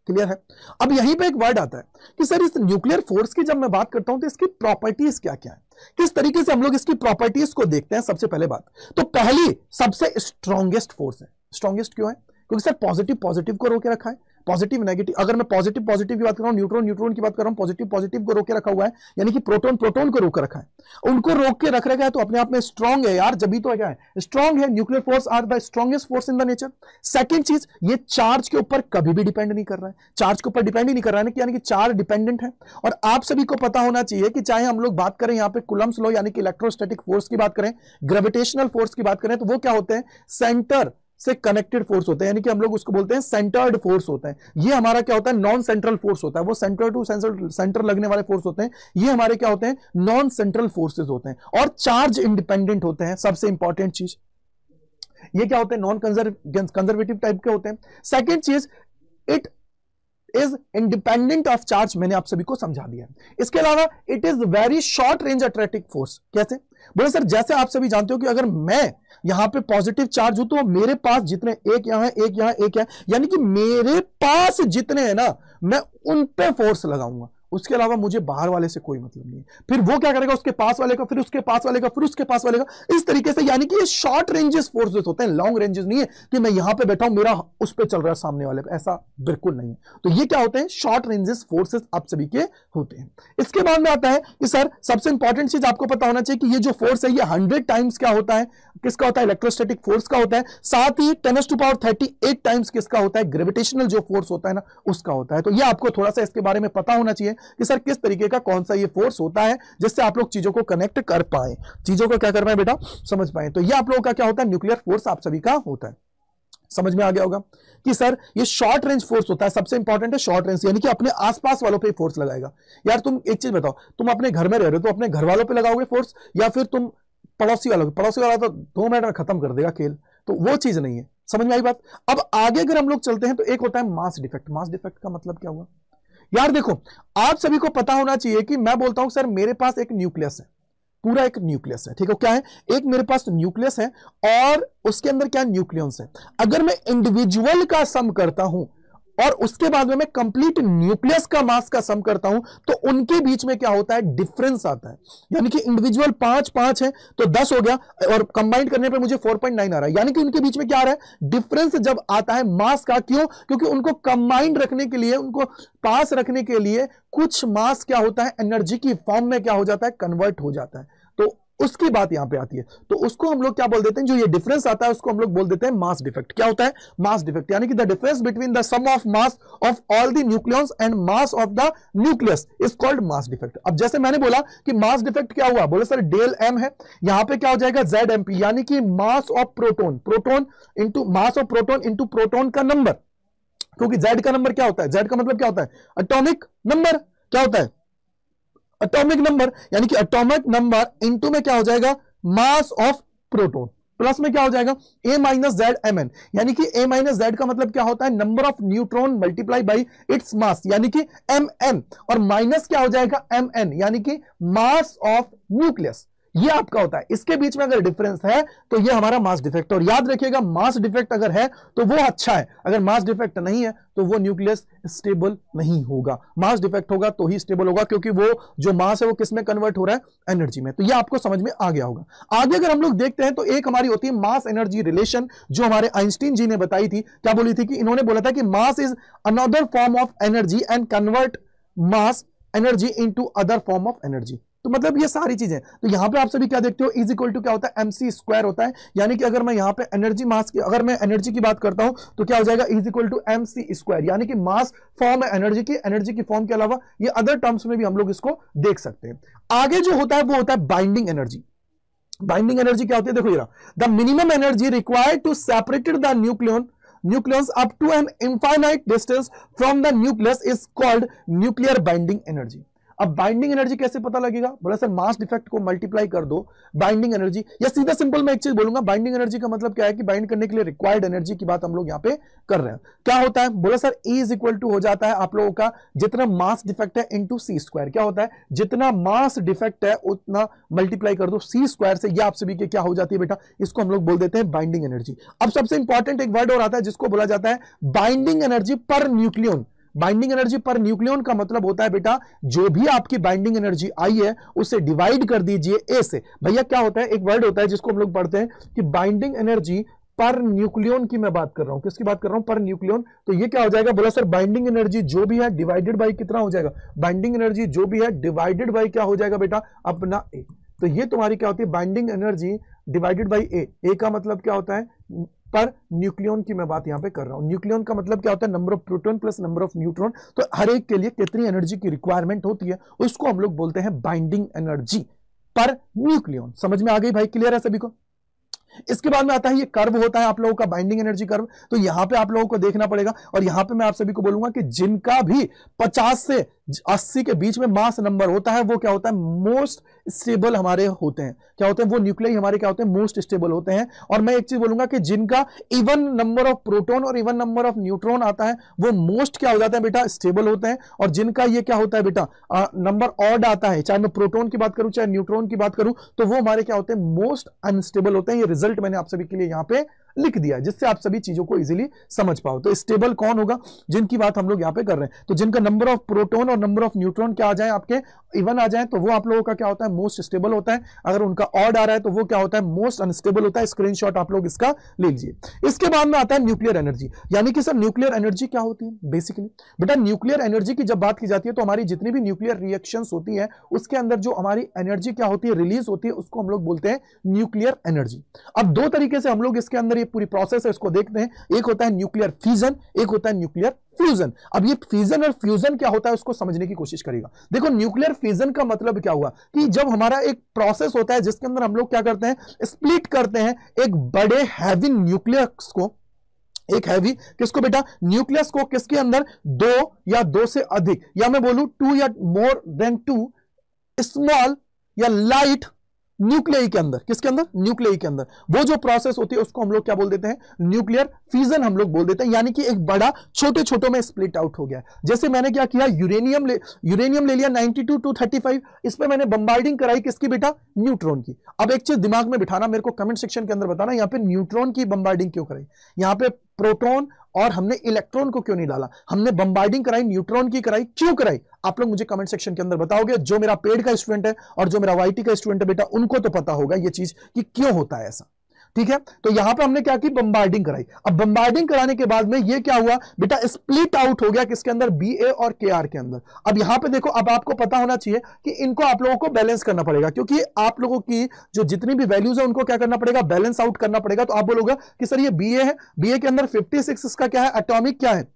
क्लियर है? अब यहीं पे एक वर्ड आता है कि सर इस न्यूक्लियर फोर्स की जब मैं बात करता हूं तो इसकी प्रॉपर्टीज क्या क्या है, किस तरीके से हम लोग इसकी प्रॉपर्टीज को देखते हैं। सबसे पहले बात तो पहली सबसे स्ट्रॉन्गेस्ट फोर्स है। स्ट्रॉन्गेस्ट क्यों है? क्योंकि सर पॉजिटिव पॉजिटिव को रोके रखा है, पॉजिटिव नेगेटिव, अगर मैं पॉजिटिव पॉजिटिव की बात कर रहा हूं, न्यूट्रॉन न्यूट्रॉन की बात कर रहा हूं, पॉजिटिव पॉजिटिव को रोके रखा हुआ है, यानी कि प्रोटॉन प्रोटॉन को रोक रखा है, उनको रोक के रख रखा है, तो अपने आप में स्ट्रॉन्ग है यार, जब भी तो क्या है, स्ट्रॉन्ग है। Nuclear force are the strongest force in the nature. Second चीज, ये चार्ज के ऊपर कभी भी डिपेंड नहीं कर रहा है, चार्ज के ऊपर डिपेंड ही नहीं कर रहा है, यानी कि चार्ज डिपेंडेंट है। और आप सभी को पता होना चाहिए कि चाहे हम लोग बात करें यहाँ पे कूलम्ब्स लॉ यानी कि इलेक्ट्रोस्टैटिक फोर्स की बात करें, ग्रेविटेशनल फोर्स की बात करें, तो वो क्या होते हैं, सेंटर से कनेक्टेड फोर्स होते हैं, यानी कि हम लोग उसको बोलते हैं सेंटर्ड फोर्स होते हैं। ये हमारा क्या होता है, नॉन सेंट्रल फोर्स होता है, वो सेंटर टू सेंटर लगने वाले फोर्स होते हैं, ये हमारे क्या होते हैं, नॉन सेंट्रल फोर्सेस होते हैं। और चार्ज इंडिपेंडेंट होते हैं, सबसे इंपॉर्टेंट चीज ये क्या होते हैं, नॉन कंजर्वेटिव टाइप के होते हैं। सेकेंड चीज, it is independent of charge, मैंने आप सभी को समझा दिया। इसके अलावा it is very short range attractive force. कैसे? बोले सर जैसे आप सभी जानते हो कि अगर मैं यहां पे पॉजिटिव चार्ज हूं तो मेरे पास जितने, एक यहां एक यहां एक यहां, यानी कि मेरे पास जितने हैं ना, मैं उन पे फोर्स लगाऊंगा, उसके अलावा मुझे बाहर वाले से कोई मतलब नहीं है। फिर वो क्या करेगा, उसके पास वाले का, फिर उसके पास वाले का, फिर उसके पास वाले का, इस तरीके से, यानी कि ये शॉर्ट रेंजेस फोर्सेस होते हैं, लॉन्ग रेंजेस नहीं है कि मैं यहां पे बैठा हूं मेरा उस पे चल रहा है सामने वाले पे, ऐसा बिल्कुल नहीं है। तो ये क्या होते हैं, शॉर्ट रेंजेस फोर्सेस आप सभी के होते हैं। इसके बाद में आता है कि सर सबसे इंपॉर्टेंट चीज आपको पता होना चाहिए कि ये जो फोर्स है ये 100 टाइम्स क्या होता है, किसका होता है, इलेक्ट्रोस्टैटिक फोर्स का होता है। साथ ही 10⁻38 टाइम्स किसका होता है, ग्रेविटेशनल जो फोर्स होता है ना उसका होता है। तो ये आपको थोड़ा सा इसके बारे में पता होना चाहिए कि सर किस तरीके का कौन सा ये फोर्स होता है, जिससे आप लोग चीजों को कनेक्ट कर पाए, चीजों को क्या कर पाए बेटा, समझ पाए। तो ये आप लोगों का क्या होता है, न्यूक्लियर फोर्स आप सभी का होता है। समझ में आ गया होगा कि सर ये शॉर्ट रेंज फोर्स होता है, सबसे इंपॉर्टेंट है शॉर्ट रेंज, यानी कि अपने आसपास वालों पे फोर्स लगाएगा। यार तुम एक चीज बताओ, तुम अपने घर में रह रहे हो तो अपने घर वालों पे लगाओगे फोर्स, या फिर तुम पड़ोसी वालों, पड़ोसी वाला तो 2 मिनट में खत्म कर देगा खेल, तो वो चीज नहीं है। समझ में आई बात? अब आगे अगर हम लोग चलते हैं तो एक होता है मास डिफेक्ट। मास डिफेक्ट का मतलब क्या हुआ यार, देखो आप सभी को पता होना चाहिए कि मैं बोलता हूं सर मेरे पास एक न्यूक्लियस है, पूरा एक न्यूक्लियस है, ठीक है, क्या है, एक मेरे पास न्यूक्लियस है और उसके अंदर क्या न्यूक्लियस है। अगर मैं इंडिविजुअल का सम करता हूं और उसके बाद में मैं कंप्लीट न्यूक्लियस का मास का सम करता हूं तो उनके बीच में क्या होता है, डिफरेंस आता है। यानी कि इंडिविजुअल 5 है तो 10 हो गया, और कंबाइंड करने पे मुझे 4.9 आ रहा है, यानी कि उनके बीच में क्या आ रहा है, डिफरेंस जब आता है मास का। क्यों? क्योंकि उनको कंबाइंड रखने के लिए, उनको पास रखने के लिए कुछ मास क्या होता है, एनर्जी की फॉर्म में क्या हो जाता है, कन्वर्ट हो जाता है। तो उसकी बात यहां पे आती है, तो उसको हम लोग क्या बोल देते हैं, जो ये डिफरेंस आता है उसको हम लोग बोल देते हैं मास डिफेक्ट। क्या होता है, मास डिफेक्ट, यानी कि the difference between the sum of mass of all the nucleons and mass of the nucleus is called mass defect. अब जैसे मैंने बोला कि मास डिफेक्ट क्या हुआ, बोले सर डेल एम है, यहां पे क्या हो जाएगा, जेड एम पी, यानी कि mass of proton, proton into mass of proton into proton का नंबर। क्योंकि जेड का नंबर क्या होता है, जेड का मतलब क्या होता है, एटॉमिक नंबर। क्या होता है, एटॉमिक नंबर, यानी कि एटॉमिक नंबर इनटू में क्या हो जाएगा, मास ऑफ प्रोटोन, प्लस में क्या हो जाएगा, ए माइनस जेड एम एन, यानी कि ए माइनस जेड का मतलब क्या होता है, number of neutron multiply by its mass, यानी कि एम एन, और माइनस क्या हो जाएगा, एम एन, यानी कि मास ऑफ न्यूक्लियस। ये आपका होता है। इसके बीच में अगर डिफरेंस है तो ये हमारा मास डिफेक्ट। और याद रखिएगा मास डिफेक्ट अगर है तो वो अच्छा है, अगर मास डिफेक्ट नहीं है तो वो न्यूक्लियस स्टेबल नहीं होगा। मास डिफेक्ट होगा तो ही स्टेबल होगा, क्योंकि वो जो मास है वो किस में कन्वर्ट हो रहा है, एनर्जी में। तो ये आपको समझ में आ गया होगा। आगे अगर हम लोग देखते हैं तो एक हमारी होती है मास एनर्जी रिलेशन, जो हमारे आइंस्टीन जी ने बताई थी। क्या बोली थी कि इन्होंने बोला था कि mass is another form of energy and convert mass energy into other form of energy. तो मतलब ये सारी चीजें, तो यहां पे आप सभी क्या देखते हो, इज इक्वल टू क्या होता है, MC स्क्वायर होता है। यानी कि अगर मैं यहां पे एनर्जी मास की, अगर मैं एनर्जी की बात करता हूं तो क्या हो जाएगा, is equal to MC square, यानी कि मास फॉर्म है एनर्जी की, एनर्जी की फॉर्म के अलावा ये अदर टर्म्स में भी हम लोग इसको देख सकते हैं। आगे जो होता है वो होता है बाइंडिंग एनर्जी। बाइंडिंग एनर्जी क्या होती है, देखो ये, the minimum energy required to separated the nucleons up to an infinite distance from the nucleus is called nuclear binding energy। अब बाइंडिंग एनर्जी कैसे पता लगेगा, बोला सर मास डिफेक्ट को मल्टीप्लाई कर दो बाइंडिंग एनर्जी, या सीधा सिंपल मैं एक चीज बोलूंगा, बाइंडिंग एनर्जी का मतलब क्या है कि बाइंड करने के लिए रिक्वायर्ड एनर्जी की बात हम लोग यहां पे कर रहे हैं। क्या होता है, बोला sir E is equal to हो जाता है आप लोगों का जितना मास डिफेक्ट है इंटू C स्क्वायर। क्या होता है, जितना मास डिफेक्ट है उतना मल्टीप्लाई कर दो C स्क्वायर से। ये आप सभी के क्या हो जाती है बेटा, इसको हम लोग बोल देते हैं बाइंडिंग एनर्जी। अब सबसे इंपॉर्टेंट एक वर्ड और आता है जिसको बोला जाता है binding energy per nucleon. Binding energy per nucleon का मतलब होता है बेटा जो भी आपकी बाइंडिंग एनर्जी आई है उसे डिवाइड कर दीजिए ए से। भैया क्या होता है, एक वर्ड होता है जिसको हम लोग पढ़ते हैं कि बाइंडिंग एनर्जी पर न्यूक्लियन की मैं बात कर रहा हूं। किसकी बात कर रहा हूं? Per nucleon. तो ये क्या हो जाएगा? बोला सर बाइंडिंग एनर्जी जो भी है डिवाइडेड बाई कितना हो जाएगा? बाइंडिंग एनर्जी जो भी है डिवाइडेड बाई क्या हो जाएगा बेटा? अपना ए। तो ये तुम्हारी क्या होती है? बाइंडिंग एनर्जी डिवाइडेड बाई ए। ए का मतलब क्या होता है? पर न्यूक्लियन की मैं बात यहां पे कर रहा हूं। न्यूक्लियन का मतलब क्या होता है? Number of proton plus number of neutron. तो हर एक के लिए कितनी एनर्जी की रिक्वायरमेंट होती है उसको हम लोग बोलते हैं बाइंडिंग एनर्जी पर न्यूक्लियन। समझ में आ गई भाई? क्लियर है सभी को? इसके बाद में आता है ये कर्व होता है आप लोगों का बाइंडिंग एनर्जी कर्व। तो यहां पे आप लोगों को देखना पड़ेगा और यहां पे मैं आप सभी को बोलूंगा कि जिनका भी 50 से 80 के बीच में मास नंबर होता है वो क्या होता है? मोस्ट स्टेबल हमारे होते हैं। क्या होते हैं? वो न्यूक्लियाई हमारे क्या होते हैं? मोस्ट स्टेबल होते हैं। और मैं एक चीज बोलूंगा कि जिनका इवन नंबर ऑफ प्रोटॉन और इवन नंबर ऑफ न्यूट्रॉन आता है वो मोस्ट क्या हो जाता है बेटा? स्टेबल होते हैं। और जिनका ये क्या होता है बेटा? नंबर ऑड आता है, चाहे मैं प्रोटॉन की बात करूं चाहे न्यूट्रॉन की बात करूं, तो वो हमारे क्या होते हैं? मोस्ट अनस्टेबल होते हैं। ये रिजल्ट मैंने आप सभी के लिए यहां पे लिख दिया जिससे आप सभी चीजों को इजीली समझ पाओ। तो स्टेबल कौन होगा? जिनकी बात हम लोग यहां पे कर रहे हैं। तो जिनका नंबर ऑफ प्रोटॉन और नंबर ऑफ न्यूट्रॉन क्या आ जाए? आपके इवन आ जाए तो वो आप लोगों का क्या होता है? मोस्ट स्टेबल होता है। अगर उनका ऑड आ रहा है तो वो क्या होता है? मोस्ट अनस्टेबल होता है। स्क्रीनशॉट आप लोग इसका ले लीजिए। इसके बाद में आता है न्यूक्लियर एनर्जी। यानी कि सर न्यूक्लियर एनर्जी क्या होती है? बेसिकली बेटा न्यूक्लियर एनर्जी की जब बात की जाती है तो हमारी जितनी भी न्यूक्लियर रिएक्शंस होती है उसके अंदर जो हमारी एनर्जी क्या होती है? रिलीज होती है, उसको हम लोग बोलते हैं न्यूक्लियर एनर्जी। अब दो तरीके से हम लोग इसके अंदर ये पूरी प्रोसेस है इसको देखते हैं। एक होता है न्यूक्लियर फिजन, एक होता है न्यूक्लियर फ्यूजन। अब ये फिजन और फ्यूजन क्या होता है उसको समझने की कोशिश करेगा। देखो न्यूक्लियर फिजन का मतलब क्या हुआ कि जब हमारा एक प्रोसेस होता है जिसके अंदर हम लोग क्या करते हैं? स्प्लिट करते हैं एक बड़े हैवी न्यूक्लियस को, एक हैवी किसको बेटा? न्यूक्लियस को किसके अंदर? दो या दो से अधिक, या मैं बोलूं टू या मोर देन टू स्मॉल या लाइट न्यूक्लियाई के अंदर। किसके अंदर? न्यूक्लियाई के अंदर। वो जो प्रोसेस होती है उसको हम लोग क्या बोल देते हैं? न्यूक्लियर फिजन हम लोग बोल देते हैं। यानी कि एक बड़ा छोटे छोटों में स्प्लिट आउट हो गया। जैसे मैंने क्या किया? यूरेनियम ले लिया 92 to 35, इस पे मैंने बम्बार्डिंग कराई किसकी बेटा? न्यूट्रॉन की। अब एक चीज दिमाग में बिठाना, मेरे को कमेंट सेक्शन के अंदर बताना यहां पे न्यूट्रॉन की बम्बार्डिंग क्यों कराई, यहां पे प्रोटॉन और हमने इलेक्ट्रॉन को क्यों नहीं डाला? हमने बम्बार्डिंग कराई न्यूट्रॉन की कराई, क्यों कराई? आप लोग मुझे कमेंट सेक्शन के अंदर बताओगे। जो मेरा पेड का स्टूडेंट है और जो मेरा वाईटी का स्टूडेंट है बेटा उनको तो पता होगा ये चीज कि क्यों होता है ऐसा। ठीक है, तो यहां पे हमने क्या की? बम्बार्डिंग कराई। अब बम्बार्डिंग कराने के बाद में ये क्या हुआ बेटा? स्प्लिट आउट हो गया किसके अंदर? बीए और केआर के अंदर। अब यहां पे देखो, अब आपको पता होना चाहिए कि इनको आप लोगों को बैलेंस करना पड़ेगा, क्योंकि आप लोगों की जो जितनी भी वैल्यूज है उनको क्या करना पड़ेगा? बैलेंस आउट करना पड़ेगा। तो आप बोलोगे कि सर ये बीए है, बीए के अंदर 56 इसका क्या है? एटॉमिक क्या है?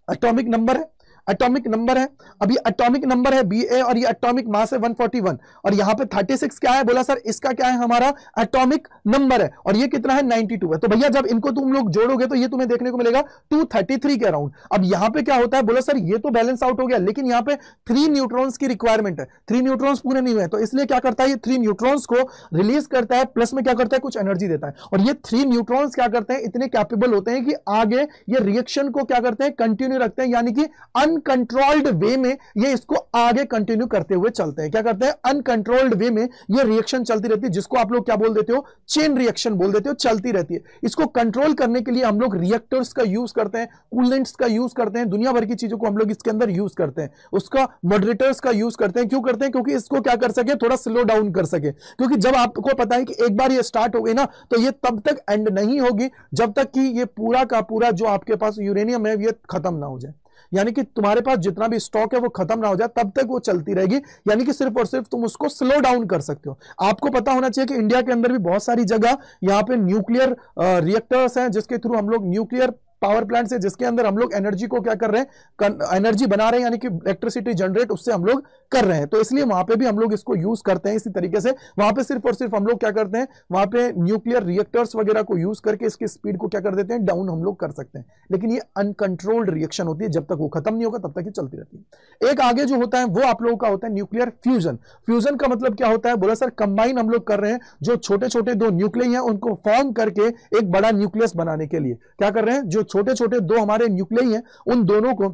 एटॉमिक नंबर है। एटॉमिक नंबर है। अब ये एटॉमिक नंबर है बीए और ये एटॉमिक मास है 141 और यहां पे 36 क्या है? बोला सर इसका क्या है? हमारा एटॉमिक नंबर है। और ये कितना है? 92 है। तो भैया जब इनको तुम लोग जोड़ोगे तो ये तुम्हें देखने को मिलेगा 233 के अराउंड। अब यहां पे क्या होता है? बोला सर ये तो बैलेंस आउट हो गया, लेकिन यहां पे 3 न्यूट्रॉन्स की रिक्वायरमेंट है। 3 न्यूट्रॉन्स पूरे नहीं हुए, तो इसलिए क्या करता है? ये 3 न्यूट्रॉन्स को रिलीज करता है, प्लस में क्या करता है? कुछ एनर्जी देता है। और ये 3 न्यूट्रॉन्स क्या करते हैं? इतने कैपेबल होते हैं कि आगे ये रिएक्शन को क्या करते हैं? कंटिन्यू रखते हैं, यानी कि अनकंट्रोल्ड वे में ये इसको आगे कंटिन्यू करते हुए चलते हैं। क्या करते हैं? अनकंट्रोल्ड वे में ये रिएक्शन चलती रहती है, जिसको आप लोग क्या बोल देते हो? चेन रिएक्शन बोल देते हो, चलती रहती है। इसको कंट्रोल करने के लिए हम लोग रिएक्टर्स का यूज करते हैं, कूलेंट्स का यूज करते हैं, दुनिया भर की चीजों को हम लोग इसके अंदर यूज करते हैं। उसका मॉडरेटर्स का यूज करते हैं। क्यों करते हैं? क्योंकि इसको क्या कर सके? थोड़ा स्लो डाउन कर सके। क्योंकि जब आपको पता है कि एक बार ये स्टार्ट हो गई ना तो ये तब तक एंड नहीं होगी जब तक कि ये पूरा का पूरा जो आपके पास यूरेनियम है ये खत्म ना हो जाए, यानी कि तुम्हारे पास जितना भी स्टॉक है वो खत्म ना हो जाए, तब तक वो चलती रहेगी। यानी कि सिर्फ और सिर्फ तुम उसको स्लो डाउन कर सकते हो। आपको पता होना चाहिए कि इंडिया के अंदर भी बहुत सारी जगह यहाँ पे न्यूक्लियर रिएक्टर्स हैं जिसके थ्रू हम लोग न्यूक्लियर पावर प्लांट से जिसके अंदर हम लोग एनर्जी को क्या कर रहे हैं? एनर्जी बना रहे हैं, यानी कि इलेक्ट्रिसिटी जनरेट उससे हम लोग कर रहे हैं। तो इसलिए वहां पे भी हम लोग इसको यूज करते हैं। इसी तरीके से वहां पे सिर्फ और सिर्फ हम लोग क्या करते हैं? वहां पे न्यूक्लियर रिएक्टर्स वगैरह को यूज करके इसकी स्पीड को क्या कर देते हैं? डाउन हम लोग कर सकते हैं। लेकिन ये अनकंट्रोल्ड रिएक्शन होती है, जब तक वो खत्म नहीं होगा तब तक ये चलती रहती है। एक आगे जो होता है वो आप लोगों का होता है न्यूक्लियर फ्यूजन। फ्यूजन का मतलब क्या होता है? बोला सर कंबाइन हम लोग कर रहे हैं, जो छोटे छोटे दो न्यूक्लियस हैं उनको फॉर्म करके एक बड़ा न्यूक्लियस बनाने के लिए क्या कर रहे हैं? जो छोटे छोटे दो हमारे न्यूक्लियस हैं उन दोनों को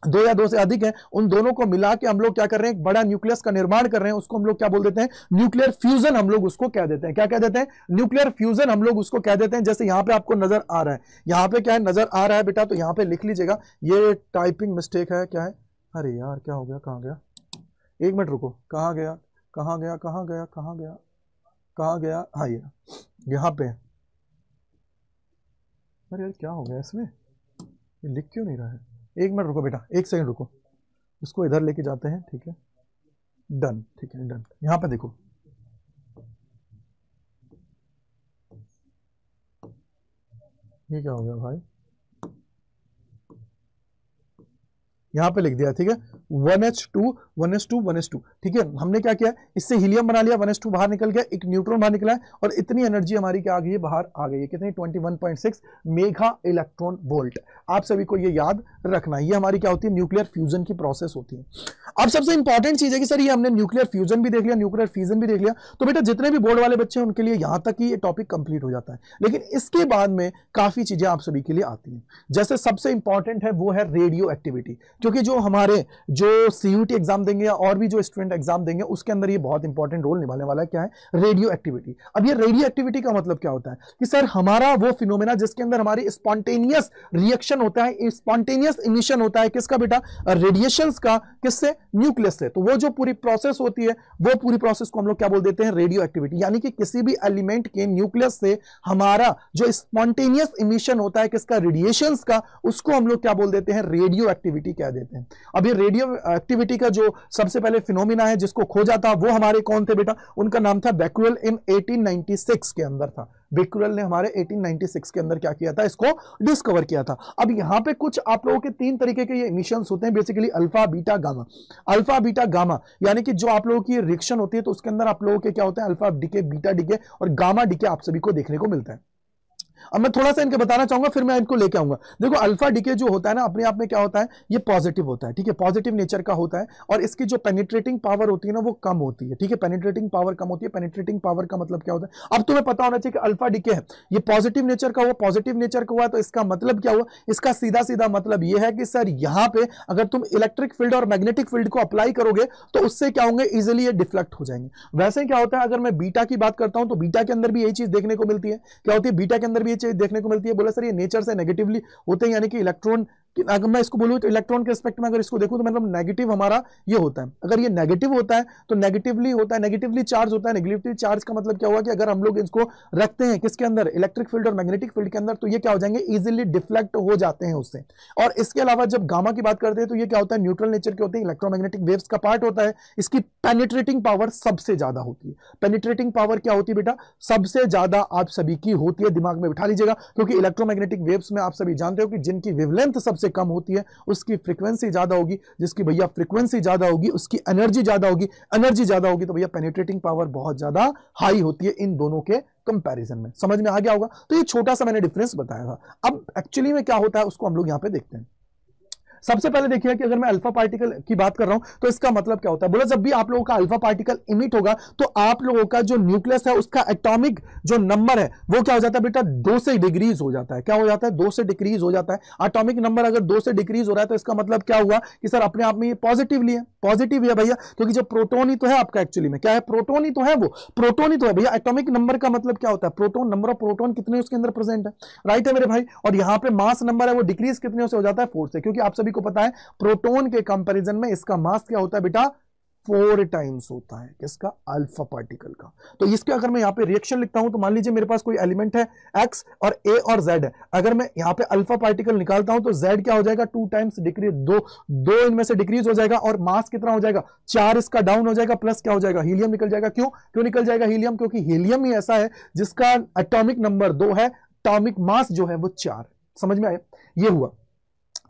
दो या दो से अधिक है, उन दोनों को मिला के हम लोग क्या कर रहे हैं, एक बड़ा न्यूक्लियस का निर्माण कर रहे हैं, उसको हम लोग क्या बोल देते हैं, न्यूक्लियर फ्यूजन हम लोग उसको कह देते हैं। क्या कह देते हैं, न्यूक्लियर फ्यूजन हम लोग उसको कह देते हैं। जैसे यहां पे आपको नजर आ रहा है, यहां पे क्या है, नजर आ रहा है बेटा, तो यहां पे लिख लीजिएगा, ये टाइपिंग मिस्टेक है, क्या है, अरे यार क्या हो गया, कहां गया, एक मिनट रुको, कहां गया कहां गया कहां गया कहां गया कहां गया, हाँ ये यहां पे, अरे यार क्या हो गया इसमें, ये लिख क्यों नहीं रहा है, एक मिनट रुको बेटा, एक सेकंड रुको, इसको इधर लेके जाते हैं, ठीक है, डन, ठीक है डन। यहां पे देखो, ये क्या हो गया भाई, यहां पे लिख दिया, ठीक है, 1h2 1s2 1s2, ठीक है, हमने क्या किया, इससे हीलियम बना लिया, 1s2 बाहर निकल गया, एक न्यूट्रॉन बाहर निकला है, और इतनी एनर्जी हमारी क्या आ गई है, बाहर आ गई है, कितनी, 21.6 मेगा इलेक्ट्रॉन वोल्ट। आप सभी को ये याद रखना है, ये हमारी क्या होती है, न्यूक्लियर फ्यूजन की प्रोसेस होती है। अब सबसे इंपॉर्टेंट चीज है कि सर ये हमने न्यूक्लियर फ्यूजन भी देख लिया, न्यूक्लियर फ्यूजन भी देख लिया, तो बेटा जितने भी बोर्ड वाले बच्चे हैं उनके लिए यहां तक ही ये टॉपिक कंप्लीट हो जाता है। लेकिन इसके बाद में काफी चीजें आप सभी के लिए आती हैं, जैसे सबसे इंपॉर्टेंट है वो है रेडियो एक्टिविटी, क्योंकि जो हमारे जो सीयूटी एग्जाम देंगे या और भी जो स्टूडेंट एग्जाम देंगे उसके अंदर ये बहुत इंपॉर्टेंट रोल निभाने वाला है, क्या है, रेडियो एक्टिविटी। अब ये रेडियो एक्टिविटी का मतलब क्या होता है कि सर हमारा वो फिनोमेना जिसके अंदर हमारी स्पॉन्टेनियस रिएक्शन होता है, स्पॉन्टेनियस इमिशन होता है, किसका बेटा, रेडिएशंस का, किससे, न्यूक्लियस से। तो वो जो पूरी प्रोसेस होती है, वो पूरी प्रोसेस को हम लोग क्या बोल देते हैं, रेडियो एक्टिविटी। यानी कि किसी भी एलिमेंट के न्यूक्लियस से हमारा जो स्पॉन्टेनियस इमिशन होता है, किसका, रेडिएशंस का, उसको हम लोग क्या बोल देते हैं, रेडियो एक्टिविटी कह देते हैं। अब ये रेडियो एक्टिविटी का जो सबसे पहले फिनोमिना है जिसको खोजा था वो हमारे कौन थे बेटा, उनका नाम था बेक्युरेल, इन 1896 के अंदर था। बेक्युरेल ने हमारे 1896 के अंदर क्या किया था, इसको डिस्कवर किया था। अब यहां पे कुछ आप लोगों के तीन तरीके के ये इमिशंस होते हैं, basically alpha beta gamma. Alpha beta gamma यानी कि जो आप लोगों की रिएक्शन होती है तो उसके अंदर आप लोगों के क्या होते हैं, अल्फा डीके, बीटा डीके और गामा डीके आप सभी को देखने को मिलता है। अब मैं थोड़ा सा इनके बताना चाहूंगा, फिर मैं इनको लेके आऊंगा। देखो अल्फा डीके जो होता है ना, अपने आप में क्या होता है, ये पॉजिटिव होता है, ठीक है, पॉजिटिव नेचर का होता है, और इसकी जो पेनिट्रेटिंग पावर होती है ना वो कम होती है, ठीक है, पेनिट्रेटिंग पावर कम होती है। पेनिट्रेटिंग पावर का मतलब क्या होता है, अब तुम्हें पता होना चाहिए कि अल्फा डीके है, ये पॉजिटिव नेचर का हुआ, पॉजिटिव नेचर का हुआ, तो इसका मतलब क्या हुआ, इसका सीधा सीधा मतलब ये है कि सर यहां पे अगर तुम इलेक्ट्रिक फील्ड और मैग्नेटिक फील्ड को अप्लाई करोगे तो उससे क्या होंगे, इजिली ये डिफ्लेक्ट हो जाएंगे। वैसे क्या होता है, अगर मैं बीटा की बात करता हूं तो बीटा के अंदर भी यही चीज देखने को मिलती है। क्या होती है, बीटा के अंदर भी ये चीज देखने को मिलती है। बोला सर ये नेचर से नेगेटिवली होते हैं, यानी कि इलेक्ट्रॉन, अगर मैं इसको बोलूं तो इलेक्ट्रॉन के रिस्पेक्ट में अगर इसको देखूं तो मतलब नेगेटिव हमारा ये होता है। अगर ये नेगेटिव होता है तो नेगेटिवली होता है, नेगेटिवली चार्ज होता है। नेगेटिवली चार्ज का मतलब क्या हुआ कि अगर हम लोग इसको रखते हैं किसके अंदर, इलेक्ट्रिक फील्ड और मैग्नेटिक फील्ड के अंदर, तो ये क्या हो जाएंगे, इजीली डिफ्लेक्ट हो जाते हैं उससे। और इसके अलावा जब गामा की बात करते हैं तो ये क्या होता है, न्यूट्रल नेचर के होते हैं, इलेक्ट्रोमैग्नेटिक वेव्स का पार्ट होता है। इसकी पेनिट्रेटिंग पावर सबसे ज्यादा होती है। पेनिट्रेटिंग पावर क्या होती है बेटा, सबसे ज्यादा आप सभी की होती है, दिमाग में बिठा लीजिएगा, क्योंकि इलेक्ट्रोमैग्नेटिक वेव्स में आप सभी जानते हो कि जिनकी वेवलेंथ सबसे कम होती है उसकी फ्रीक्वेंसी ज्यादा होगी, जिसकी भैया फ्रीक्वेंसी ज्यादा होगी उसकी एनर्जी ज्यादा होगी, एनर्जी ज्यादा होगी तो भैया पेनिट्रेटिंग पावर बहुत ज्यादा हाई होती है इन दोनों के कंपैरिजन में। समझ में आ गया होगा। तो ये छोटा सा मैंने डिफरेंस बताया था। अब एक्चुअली में क्या होता है उसको हम लोग यहां पे देखते हैं। सबसे पहले देखिए कि अगर मैं अल्फा पार्टिकल की बात कर रहा हूं तो इसका मतलब क्या होता है। बोला जब भी आप लोगों का अल्फा पार्टिकल इमिट होगा तो आप लोगों का जो न्यूक्लियस है उसका एटॉमिक जो नंबर है वो क्या हो जाता है बेटा, 2 से डिक्रीज हो जाता है। क्या हो जाता है, 2 से डिक्रीज हो जाता है। एटॉमिक नंबर अगर 2 से डिक्रीज हो रहा है तो इसका मतलब क्या हुआ कि सर अपने आप में ये पॉजिटिवली है, पॉजिटिव है भैया, क्योंकि जो प्रोटोन ही तो है आपका, एक्चुअली में क्या है, प्रोटोन ही तो है, वो प्रोटोन ही तो है भैया। एटॉमिक नंबर का मतलब क्या होता है, प्रोटोन, नंबर ऑफ प्रोटोन कितने उसके अंदर प्रेजेंट है, राइट है मेरे भाई। और यहां पे मास नंबर है वो डिक्रीज कितने से हो जाता है, 4 से, क्योंकि आप सभी को पता है प्रोटोन के कंपैरिजन में इसका मास क्या होता है बेटा, 4 टाइम्स होता है किसका, अल्फा पार्टिकल का। तो इसके अगर मैं यहां पे रिएक्शन लिखता हूं तो मान लीजिए मेरे पास कोई एलिमेंट है x और a और z है। अगर मैं यहां पे अल्फा पार्टिकल निकालता हूं तो z क्या हो जाएगा, 2 टाइम्स डिक्रीज, दो इनमें से डिक्रीज हो जाएगा, और मास कितना हो जाएगा, 4 इसका डाउन हो जाएगा, प्लस क्या हो जाएगा, हीलियम निकल जाएगा। क्यों निकल जाएगा हीलियम, क्योंकि हीलियम ही ऐसा है जिसका एटॉमिक नंबर 2 है, एटॉमिक मास जो है वो 4। समझ में आया, ये हुआ।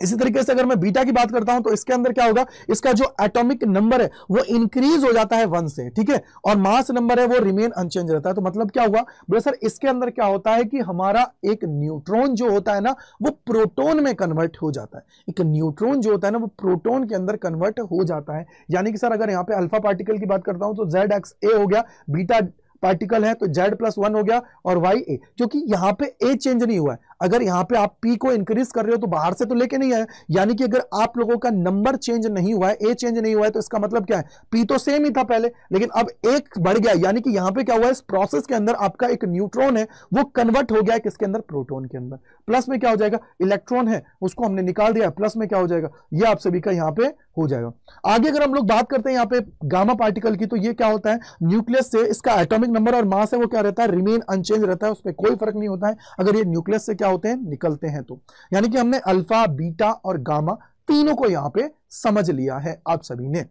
इसी तरीके से अगर मैं बीटा की बात करता हूं तो इसके अंदर क्या होगा, इसका जो एटॉमिक नंबर है वो इंक्रीज हो जाता है 1 से, ठीक है, और मास नंबर है वो रिमेन अनचेंज रहता है। तो मतलब क्या हुआ बोले सर, इसके अंदर क्या होता है कि हमारा एक न्यूट्रॉन जो होता है ना वो प्रोटोन में कन्वर्ट हो जाता है। एक न्यूट्रॉन जो होता है ना वो प्रोटोन के अंदर कन्वर्ट हो जाता है। यानी कि सर अगर यहां पे अल्फा पार्टिकल की बात करता हूं तो ZXA हो गया, बीटा पार्टिकल है तो Z+1 हो गया, और YA, क्योंकि यहां पे A चेंज नहीं हुआ है। अगर यहाँ पे आप पी को इंक्रीज कर रहे हो तो बाहर से तो लेके नहीं आए, यानी कि अगर आप लोगों का नंबर चेंज नहीं हुआ है, ए चेंज नहीं हुआ है, तो इसका मतलब क्या है, पी तो सेम ही था पहले, लेकिन अब एक बढ़ गया, यानी कि यहां पे क्या हुआ है, इस प्रोसेस के अंदर आपका एक न्यूट्रॉन है वो कन्वर्ट हो गया है किसके अंदर, प्रोटॉन के अंदर। प्लस में क्या हो जाएगा, इलेक्ट्रॉन है उसको हमने निकाल दिया, प्लस में क्या हो जाएगा, ये आप सभी का यहां पे हो जाएगा। आगे अगर हम लोग बात करते हैं यहां पे गामा पार्टिकल की, तो ये क्या होता है, न्यूक्लियस से इसका एटॉमिक नंबर और मास है वो क्या रहता है, रिमेन अनचेंज रहता है, उस पर कोई फर्क नहीं होता है अगर ये न्यूक्लियस से क्या होते हैं, निकलते हैं तो। यानी कि हमने अल्फा, बीटा और गामा तीनों को यहां पे समझ लिया है आप सभी ने।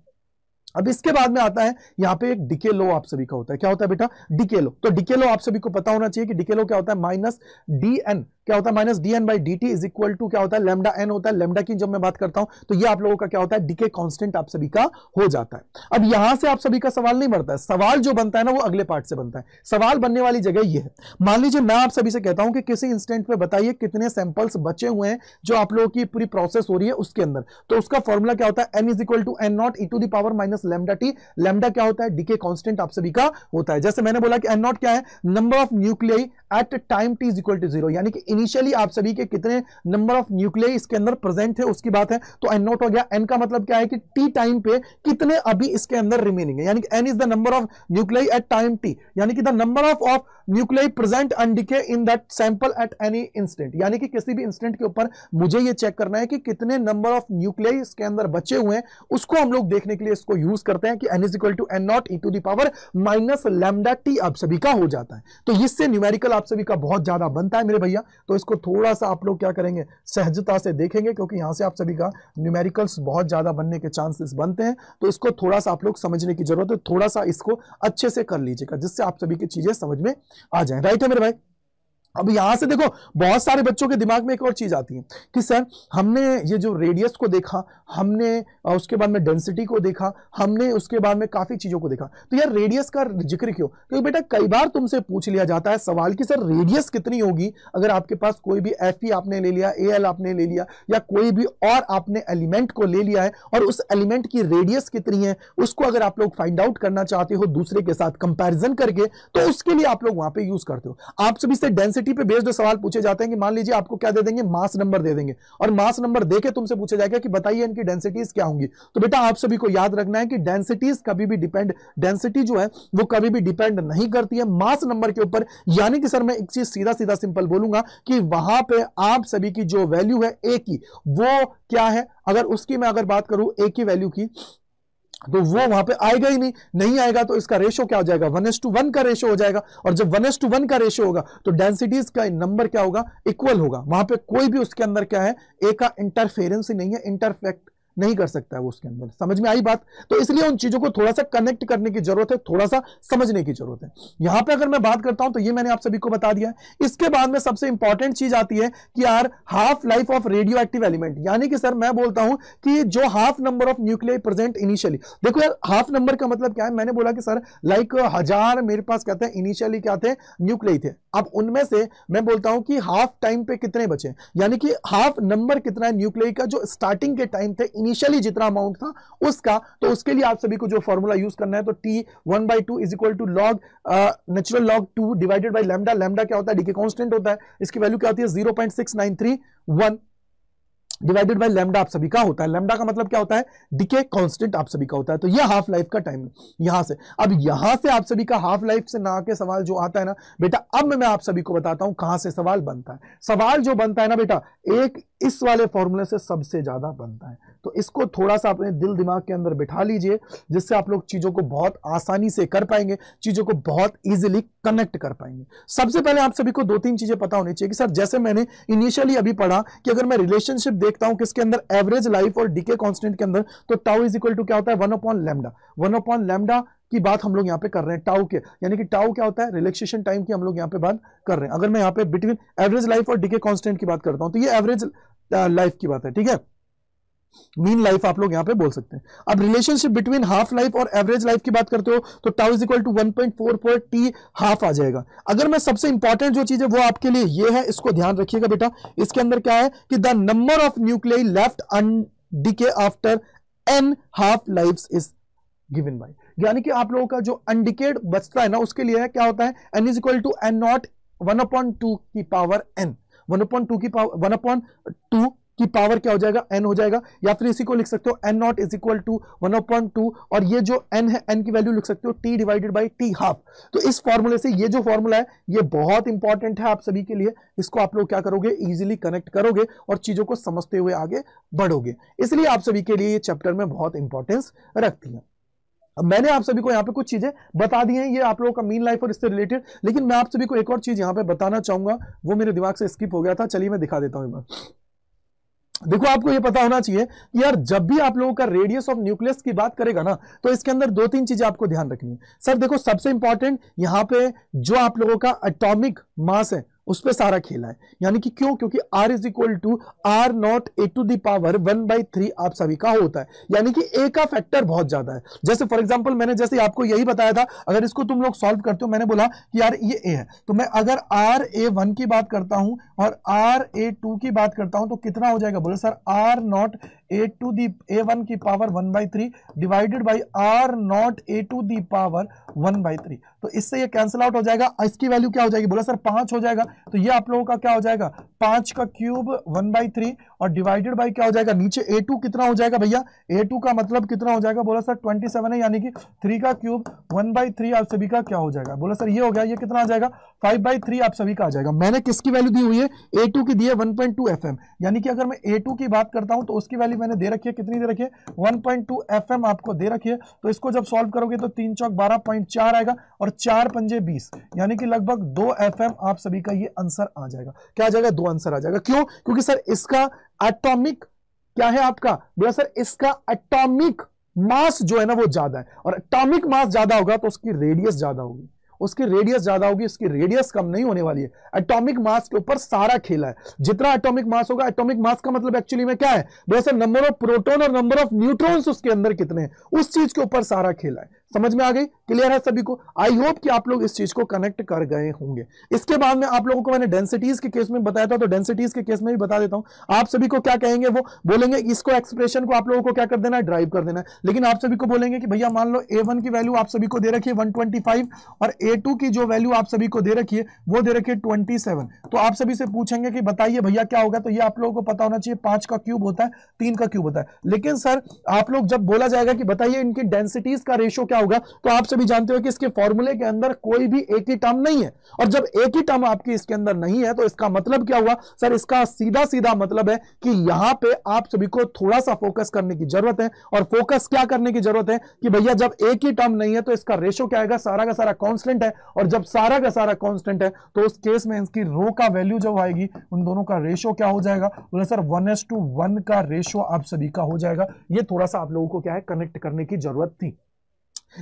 अब इसके बाद में आता है यहां पे एक डिके लो आप सभी का होता है, क्या होता है बेटा, डिके लो। तो डिके लो आप सभी को पता होना चाहिए कि डिके लो क्या होता है, माइनस डी एन, क्या होता है, minus D N by D T is equal to क्या होता है, लैम्डा एन होता है। लैम्डा की जब मैं बात करता हूं तो ये आप लोगों का क्या होता है, डिके कांस्टेंट आप सभी का हो जाता है। अब यहां से आप सभी का सवाल नहीं बनता है, सवाल जो बनता है ना वो अगले पार्ट से बनता है। सवाल बनने वाली जगह ये है, मान लीजिए मैं आप सभी से कहता हूं कि किसी इंस्टेंट पे बताइए कितने सैंपल्स बचे हुए हैं जो आप लोगों की पूरी प्रोसेस हो रही है उसके अंदर, तो उसका फॉर्मूला क्या होता है, N is equal to N not E to the power minus lambda T. Lambda क्या होता है, डिके कांस्टेंट आप सभी का होता है। जैसे मैंने बोला कि एन नॉट क्या है, number of nuclei at time T is equal to 0, यानी कि इनिशियली आप सभी के कितने नंबर ऑफ न्यूक्लियाई इसके अंदर प्रेजेंट है उसकी बात है, तो एन नॉट हो गया। एन का मतलब क्या है कि टी टाइम पे कितने अभी इसके अंदर रिमेनिंग है, यानी कि N is the number of nuclei at time T, यानी कि the number of nuclei present and decay in that sample at any instant, यानी कि किसी भी इंस्टेंट के ऊपर मुझे ये चेक करना है कि कितने नंबर ऑफ न्यूक्लियाई इसके अंदर बचे हुए हैं, उसको हम लोग देखने के लिए इसको यूज करते हैं कि N is equal to N not E to the power minus lambda T आप सभी का हो जाता है। तो इससे न्यूमेरिकल आप सभी का बहुत ज्यादा बनता है मेरे भैया, तो इसको थोड़ा सा आप लोग क्या करेंगे, सहजता से देखेंगे, क्योंकि यहां से आप सभी का न्यूमेरिकल्स बहुत ज्यादा बनने के चांसेस बनते हैं, तो इसको थोड़ा सा आप लोग समझने की जरूरत है, थोड़ा सा इसको अच्छे से कर लीजिएगा जिससे आप सभी की चीजें समझ में आ जाए। राइट है मेरे भाई। अब यहां से देखो बहुत सारे बच्चों के दिमाग में एक और चीज आती है कि सर हमने ये जो रेडियस को देखा, हमने उसके बाद में डेंसिटी को देखा, हमने उसके बाद में काफी चीजों को देखा, तो यार रेडियस का जिक्र क्यों, क्योंकि बेटा कई बार तुमसे पूछ लिया जाता है सवाल कि सर रेडियस कितनी होगी अगर आपके पास कोई भी एफ आपने ले लिया, एल आपने ले लिया, या कोई भी और आपने एलिमेंट को ले लिया है और उस एलिमेंट की रेडियस कितनी है उसको अगर आप लोग फाइंड आउट करना चाहते हो दूसरे के साथ कंपैरिजन करके, तो उसके लिए आप लोग वहां पे यूज करते हो। आप सभी से डेंसिटी पे बेस्ड सवाल पूछे जाते हैं कि मान लीजिए आपको क्या दे देंगे, मास नंबर दे देंगे, और मास नंबर देके तुमसे पूछा जाएगा कि बताइए इनकी डेंसिटीज क्या होंगी। तो बेटा आप सभी को याद रखना है कि डेंसिटीज कभी भी डिपेंड, डेंसिटी जो है वो कभी भी डिपेंड नहीं करती है मास नंबर के ऊपर। यानी कि सर मैं एक चीज सीधा सीधा सिंपल बोलूंगा कि वहां पे आप सभी की जो वैल्यू है ए की, वो क्या है, अगर उसकी मैं अगर बात करूं ए की वैल्यू की, तो वो वहां पे आएगा ही नहीं, नहीं आएगा तो इसका रेशो क्या हो जाएगा, 1:1 का रेशो हो जाएगा, और जब 1:1 का रेशो होगा तो डेंसिटीज का नंबर क्या होगा, इक्वल होगा। वहां पे कोई भी उसके अंदर क्या है, ए का इंटरफेरेंस ही नहीं है, इंटरफेक्ट नहीं कर सकता है वो उसके अंदर। समझ में आई बात। तो इसलिए उन चीजों को थोड़ा सा कनेक्ट करने की जरूरत है, थोड़ा सा समझने की जरूरत है। यहां पे अगर मैं बात करता हूं तो ये मैंने आप सभी को बता दिया है। इसके बाद में सबसे इंपॉर्टेंट चीज आती है कि यार half life of radio active element, यानी कि सर मैं बोलता हूं कि जो half number of nuclei present initially, देखो यार हाफ नंबर का मतलब क्या है, मैंने बोला कि सर लाइक 1000 मेरे पास कहते हैं इनिशियली क्या थे, न्यूक्लियाई थे। अब उनमें से मैं बोलता हूं कि हाफ टाइम पे कितने बचे, यानी कि हाफ नंबर कितना है न्यूक्लियाई का जो स्टार्टिंग के टाइम थे इनिशियली जितना अमाउंट था उसका। तो उसके लिए आप सभी को जो फॉर्मूला यूज करना है, तो t 1/2 is equal to log natural log 2 divided by lambda. Lambda क्या होता है, डीके कांस्टेंट होता है, इसकी वैल्यू क्या होती है 0.6931 डिवाइडेड बाय लैम्डा आप सभी का होता है। लैम्डा का मतलब क्या होता है, डिके कांस्टेंट आप सभी का होता है। तो ये हाफ लाइफ का टाइम है यहां से। अब यहां से आप सभी का हाफ लाइफ से ना के सवाल जो आता है ना बेटा, अब मैं आप सभी को बताता हूं कहां से सवाल बनता है। सवाल जो बनता है ना बेटा, एक इस वाले फॉर्मूले से सबसे ज्यादा बनता है। तो इसको थोड़ा सा अपने दिल दिमाग के अंदर बिठा लीजिए, जिससे आप लोग चीजों को बहुत आसानी से कर पाएंगे, चीजों को बहुत इजीली कनेक्ट कर पाएंगे। सबसे पहले आप सभी को 2-3 चीजें पता होनी चाहिए कि सर जैसे मैंने इनिशियली अभी पढ़ा कि अगर मैं रिलेशनशिप देखता हूं किसके अंदर, एवरेज लाइफ और डीके कांस्टेंट के अंदर, तो टाउ इज इक्वल टू क्या होता है 1/λ। 1/λ की बात हम लोग यहां पे कर रहे हैं टाउ के, यानी कि टाउ क्या होता है, रिलैक्सेशन टाइम की हम लोग यहां पे बात कर रहे हैं। अगर मैं यहां पे बिटवीन एवरेज लाइफ और डीके कांस्टेंट की बात करता हूं तो ये एवरेज लाइफ की बात है, ठीक है, मीन लाइफ आप लोग यहां पे बोल सकते हैं। अब रिलेशनशिप बिटवीन हाफ लाइफ और एवरेज लाइफ की बात करते हो तो tau is equal to 1.44 T half आ जाएगा। अगर मैं सबसे इंपॉर्टेंट जो चीज है वो आपके लिए ये है, इसको ध्यान रखिएगा बेटा। इसके अंदर क्या है कि the number of nuclei left undecayed after n half lives is given by, यानी कि आप लोगों का जो अनडिकेड बचता है ना उसके लिए है क्या होता है, n is equal to n not 1/2 की पावर n। 1/2 की पावर 1/2 की पावर क्या हो जाएगा, n हो जाएगा, या फिर इसी को लिख सकते हो n not is equal to 1/2, और ये जो n है n की वैल्यू लिख सकते हो t divided by t half. तो इस फॉर्मूले से ये जो फॉर्मूला है ये बहुत इंपॉर्टेंट है आप सभी के लिए, इसको आप लोग क्या करोगे, इजीली कनेक्ट करोगे और चीजों को समझते हुए आगे बढ़ोगे, इसलिए आप सभी के लिए ये चैप्टर में बहुत इंपॉर्टेंस रखती है। अब मैंने आप सभी को यहाँ पे कुछ चीजें बता दी हैं, ये आप लोगों का मीन लाइफ और इससे रिलेटेड, लेकिन मैं आप सभी को एक और चीज यहाँ पे बताना चाहूंगा, वो मेरे दिमाग से स्किप हो गया था, चलिए मैं दिखा देता हूं। देखो आपको ये पता होना चाहिए कि यार जब भी आप लोगों का रेडियस ऑफ न्यूक्लियस की बात करेगा ना, तो इसके अंदर 2-3 चीजें आपको ध्यान रखनी है। सर देखो सबसे इंपॉर्टेंट यहां पे जो आप लोगों का एटॉमिक मास है उस पे सारा खेला है, यानी कि क्यों, क्योंकि r is equal to r not A to the power 1/3 आप सभी का होता है, यानी कि a का फैक्टर बहुत ज्यादा है। जैसे फॉर एग्जांपल मैंने जैसे आपको यही बताया था, अगर इसको तुम लोग सॉल्व करते हो, मैंने बोला कि यार ये a है, तो मैं अगर r(a1) की बात करता हूं और r(a2) की बात करता हूं तो कितना हो जाएगा, बोले sir r not A to the a1 की power 1/3 divided by r not A to the power 1/3, तो इससे ये कैंसिल आउट हो जाएगा, इसकी वैल्यू क्या हो जाएगी, बोला सर 5 हो जाएगा, तो ये आप लोगों का क्या हो जाएगा 5 का क्यूब 1/3 और डिवाइडेड बाई क्या हो जाएगा, नीचे a2 कितना हो जाएगा भैया, a2 का मतलब कितना हो जाएगा, बोला सर 27 है, यानी कि 3 का क्यूब 1/3 आप सभी का क्या हो जाएगा, बोला सर ये हो गया, ये कितना आ जाएगा 5/3 आप सभी का आ जाएगा। मैंने किसकी वैल्यू दी हुई है, a2 की दी है 1.2 FM, यानी कि अगर मैं a2 की बात करता हूं तो उसकी वैल्यू मैंने दे रखी है, कितनी दे रखी है 1.2 FM आपको दे रखी है, तो इसको जब सॉल्व करोगे तो 3 चौक 12.4 आएगा और 4 पंजे 20, यानी कि लगभग 2 FM आप सभी का ये आंसर आ जाएगा। क्या आ जाएगा, 2 आंसर आ जाएगा। क्यों, क्योंकि सर इसका एटॉमिक क्या है आपका, बोला सर इसका एटॉमिक मास जो है ना वो ज्यादा है, और एटॉमिक मास ज्यादा होगा तो उसकी रेडियस ज्यादा होगी, उसकी रेडियस ज्यादा होगी, इसकी रेडियस कम नहीं होने वाली है। एटॉमिक मास के ऊपर सारा खेला है, जितना एटॉमिक मास होगा, एटॉमिक मास का मतलब एक्चुअली में क्या है, वैसे नंबर ऑफ प्रोटॉन और नंबर ऑफ न्यूट्रॉन्स उसके अंदर कितने हैं, उस चीज के ऊपर सारा खेला है। समझ में आ गई, क्लियर है सभी को, आई होप कि आप लोग इस चीज को कनेक्ट कर गए होंगे। इसके बाद में आप लोगों को मैंने डेंसिटीज के केस में बताया था, तो डेंसिटीज के केस में भी बता देता हूं। आप सभी को क्या कहेंगे, वो बोलेंगे इसको एक्सप्रेशन को आप लोगों को क्या कर देना है, ड्राइव कर देना है, लेकिन आप सभी को बोलेंगे कि भैया मान लो a1 की वैल्यू आप सभी को दे रखी है 125 और a2 की जो वैल्यू आप सभी को दे रखी है वो दे रखी है 27, तो आप सभी से पूछेंगे कि बताइए भैया क्या होगा, तो ये आप लोगों को पता होना चाहिए 5 का क्यूब होता है, 3 का क्यूब होता है। लेकिन सर आप लोग जब बोला जाएगा कि बताइए इनकी डेंसिटीज का रेशो क्या होगा, तो आप सभी जानते हो कि इसके फॉर्मूले के अंदर कोई भी एक ही टर्म नहीं है, और जब एक ही टर्म आपकी इसके अंदर नहीं है तो इसका मतलब क्या हुआ सर, इसका सीधा सीधा मतलब है कि यहां पे आप सभी को थोड़ा सा फोकस करने की जरूरत है। और फोकस क्या करने की जरूरत है कि भैया जब एक ही टर्म नहीं है तो इसका रेशो क्या आएगा, सारा का सारा कांस्टेंट है, और जब सारा का सारा कांस्टेंट है तो उस केस में इसकी रो का वैल्यू जो आएगी उन दोनों का रेशो क्या हो जाएगा, बोले सर 1:1 का रेशो आप सभी का हो जाएगा। ये थोड़ा सा आप लोगों को क्या है कनेक्ट करने की जरूरत थी।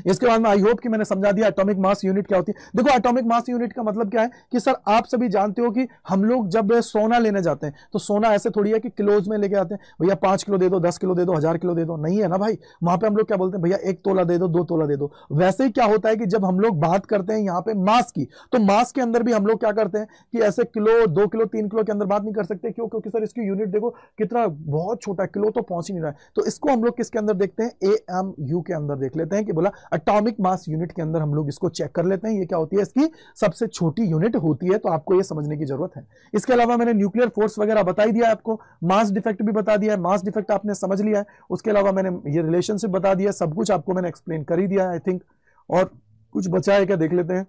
इसके बाद में आई होप कि मैंने समझा दिया एटॉमिक मास यूनिट क्या होती है। देखो एटॉमिक मास यूनिट का मतलब क्या है कि सर आप सभी जानते हो कि हम लोग जब सोना लेने जाते हैं तो सोना ऐसे थोड़ी है कि किलोज में लेके आते हैं, भैया 5 किलो दे दो, 10 किलो दे दो, 1000 किलो दे दो, नहीं है ना भाई। वहां पे हम लोग क्या बोलते हैं, भैया 1 तोला दे दो, 2 तोला दे दो। वैसे ही क्या होता है कि जब हम लोग बात करते हैं यहाँ पे मास की, तो मास के अंदर भी हम लोग क्या करते हैं कि ऐसे किलो, 2 किलो, 3 किलो के अंदर बात नहीं कर सकते। क्यों, क्योंकि सर इसकी यूनिट देखो कितना बहुत छोटा, किलो तो पहुंच ही नहीं रहा है। तो इसको हम लोग किसके अंदर देखते हैं, AMU के अंदर देख लेते हैं कि बोला एटॉमिक मास यूनिट के अंदर हम लोग इसको चेक कर लेते हैं, ये क्या होती है, इसकी सबसे छोटी यूनिट होती है। तो आपको ये समझने की जरूरत है। इसके अलावा मैंने न्यूक्लियर फोर्स वगैरह बता ही दिया आपको, मास डिफेक्ट भी बता दिया है, मास डिफेक्ट आपने समझ लिया है। उसके अलावा मैंने ये रिलेशनशिप बता दिया, सब कुछ आपको मैंने एक्सप्लेन कर ही दिया है आई थिंक। और कुछ बचा है क्या, देख लेते हैं,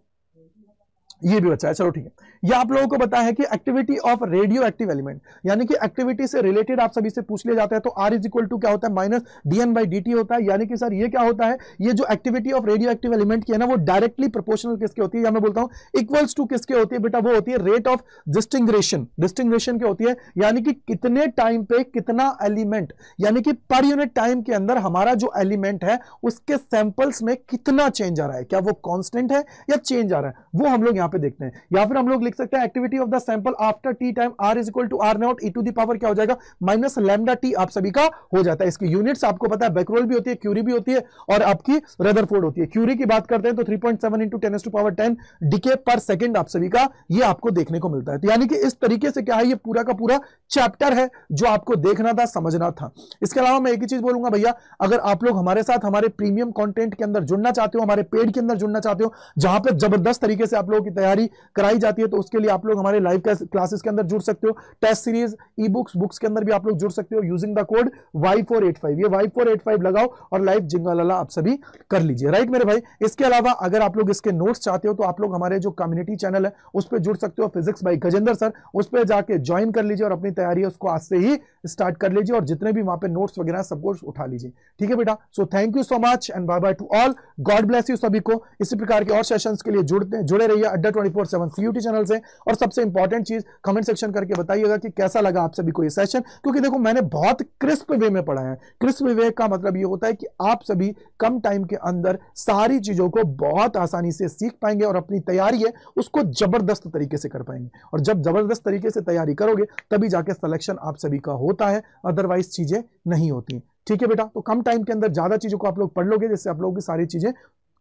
ये भी बचा है, चलो ठीक है। ये आप लोगों को बताया है कि activity of radio active element, यानी कि एक्टिविटी से रिलेटेड आप सभी से पूछ लिया जाता है, तो R इज इक्वल टू क्या होता है, -dN/dt होता है। यानी कि सर ये क्या होता है, ये जो activity of radio active element की है ना, वो डायरेक्टली प्रोपोर्शनल किसके होती है, या मैं बोलता हूं इक्वल्स टू किसके होती है बेटा, वो होती है रेट ऑफ डिस्टिंग्रेशन। डिस्टिंग्रेशन क्या होती है, यानी कि कितने टाइम पे कितना एलिमेंट, यानी कि पर यूनिट टाइम के अंदर हमारा जो एलिमेंट है उसके सैंपल्स में कितना चेंज आ रहा है, क्या वो कांस्टेंट है या चेंज आ रहा है, वो हम लोग यहाँ पे देखते हैं। या फिर हम लोग लिख सकते हैं activity of the sample after T time R is equal to R not e to the power क्या हो जाएगा, -λT आप सभी का हो जाता है। इसकी यूनिट्स आपको पता है, बैकरोल भी होती है, क्यूरी भी होती है, और आपकी रदरफोर्ड होती है। क्यूरी की बात करते हैं तो 3.7 × 10⁻10 डिके पर सेकंड आप सभी का ये आपको देखने को मिलता है। तो यानी कि इस तरीके से क्या है, ये पूरा का पूरा चैप्टर है जो आपको देखना था, समझना था। इसके अलावा मैं एक ही चीज बोलूंगा भैया, अगर आप लोग हमारे साथ हमारे प्रीमियम कंटेंट के अंदर जुड़ना चाहते हो, हमारे पेड के अंदर जुड़ना चाहते हो, जहां पे जबरदस्त तरीके से आप लोगों की तैयारी कराई जाती है, तो उसके लिए आप लोग हमारे लाइव क्लासेस के अंदर जुड़ सकते हो। टेस्ट सीरीज, ई बुक्स के अंदर भी आप लोग जुड़ सकते हो यूजिंग द कोड Y485। ये Y485 लगाओ और लाइव जिंगलाला आप सभी कर लीजिए, राइट मेरे भाई। इसके अलावा अगर आप लोग इसके नोट्स चाहते हो तो आप लोग हमारे जो कम्युनिटी चैनल है उस पर जुड़ सकते हो, फिजिक्स बाई गजेंद्र सर, उस पर जाके ज्वाइन कर लीजिए और अपनी तैयारी है उसको आज से ही स्टार्ट कर लीजिए, और जितने भी वहां पे नोट्स वगैरह सब कुछ उठा लीजिए, ठीक है बेटा। So thank you so much and bye bye to all, God bless you सभी को। इसी प्रकार के और सेशंस के लिए जुड़े रहिए अड्डा 24/7 CUT चैनल से। और सबसे इंपॉर्टेंट चीज कमेंट सेक्शन करके बताइएगा कि कैसा लगा आप सभी को ये सेशन, क्योंकि देखो मैंने बहुत क्रिस्प वे में पढ़ा है। क्रिस्प वे का मतलब ये होता है कि आप सभी कम टाइम के अंदर सारी चीजों को बहुत आसानी से सीख पाएंगे और अपनी तैयारी है उसको जबरदस्त तरीके से कर पाएंगे। और जब जबरदस्त तरीके से तैयारी करोगे तभी जाके सिलेक्शन आप सभी का होता है, अदरवाइज चीजें नहीं होती, ठीक है बेटा। तो कम टाइम के अंदर ज्यादा चीजों को आप लोग पढ़ लोगे, जिससे आप लोगों की सारी चीजें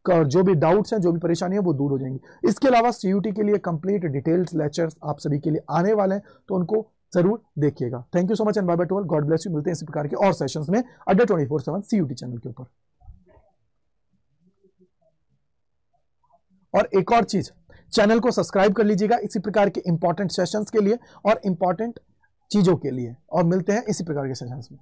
जो भी डाउट्स हैं, जो भी परेशानी है वो दूर हो जाएंगी। इसके अलावा CUT के लिए कंप्लीट डिटेल्स लेक्चर्स आप सभी के लिए आने वाले हैं, तो उनको जरूर देखिएगा। Thank you so much and bye bye to all, God bless you. मिलते हैं इसी प्रकार के और सेशंस में अड्डा 24/7 CUT चैनल के ऊपर। और एक और चीज, चैनल को सब्सक्राइब कर लीजिएगा इसी प्रकार के इंपॉर्टेंट सेशंस के लिए और इंपॉर्टेंट चीजों के लिए, और मिलते हैं इसी प्रकार के सेशंस में।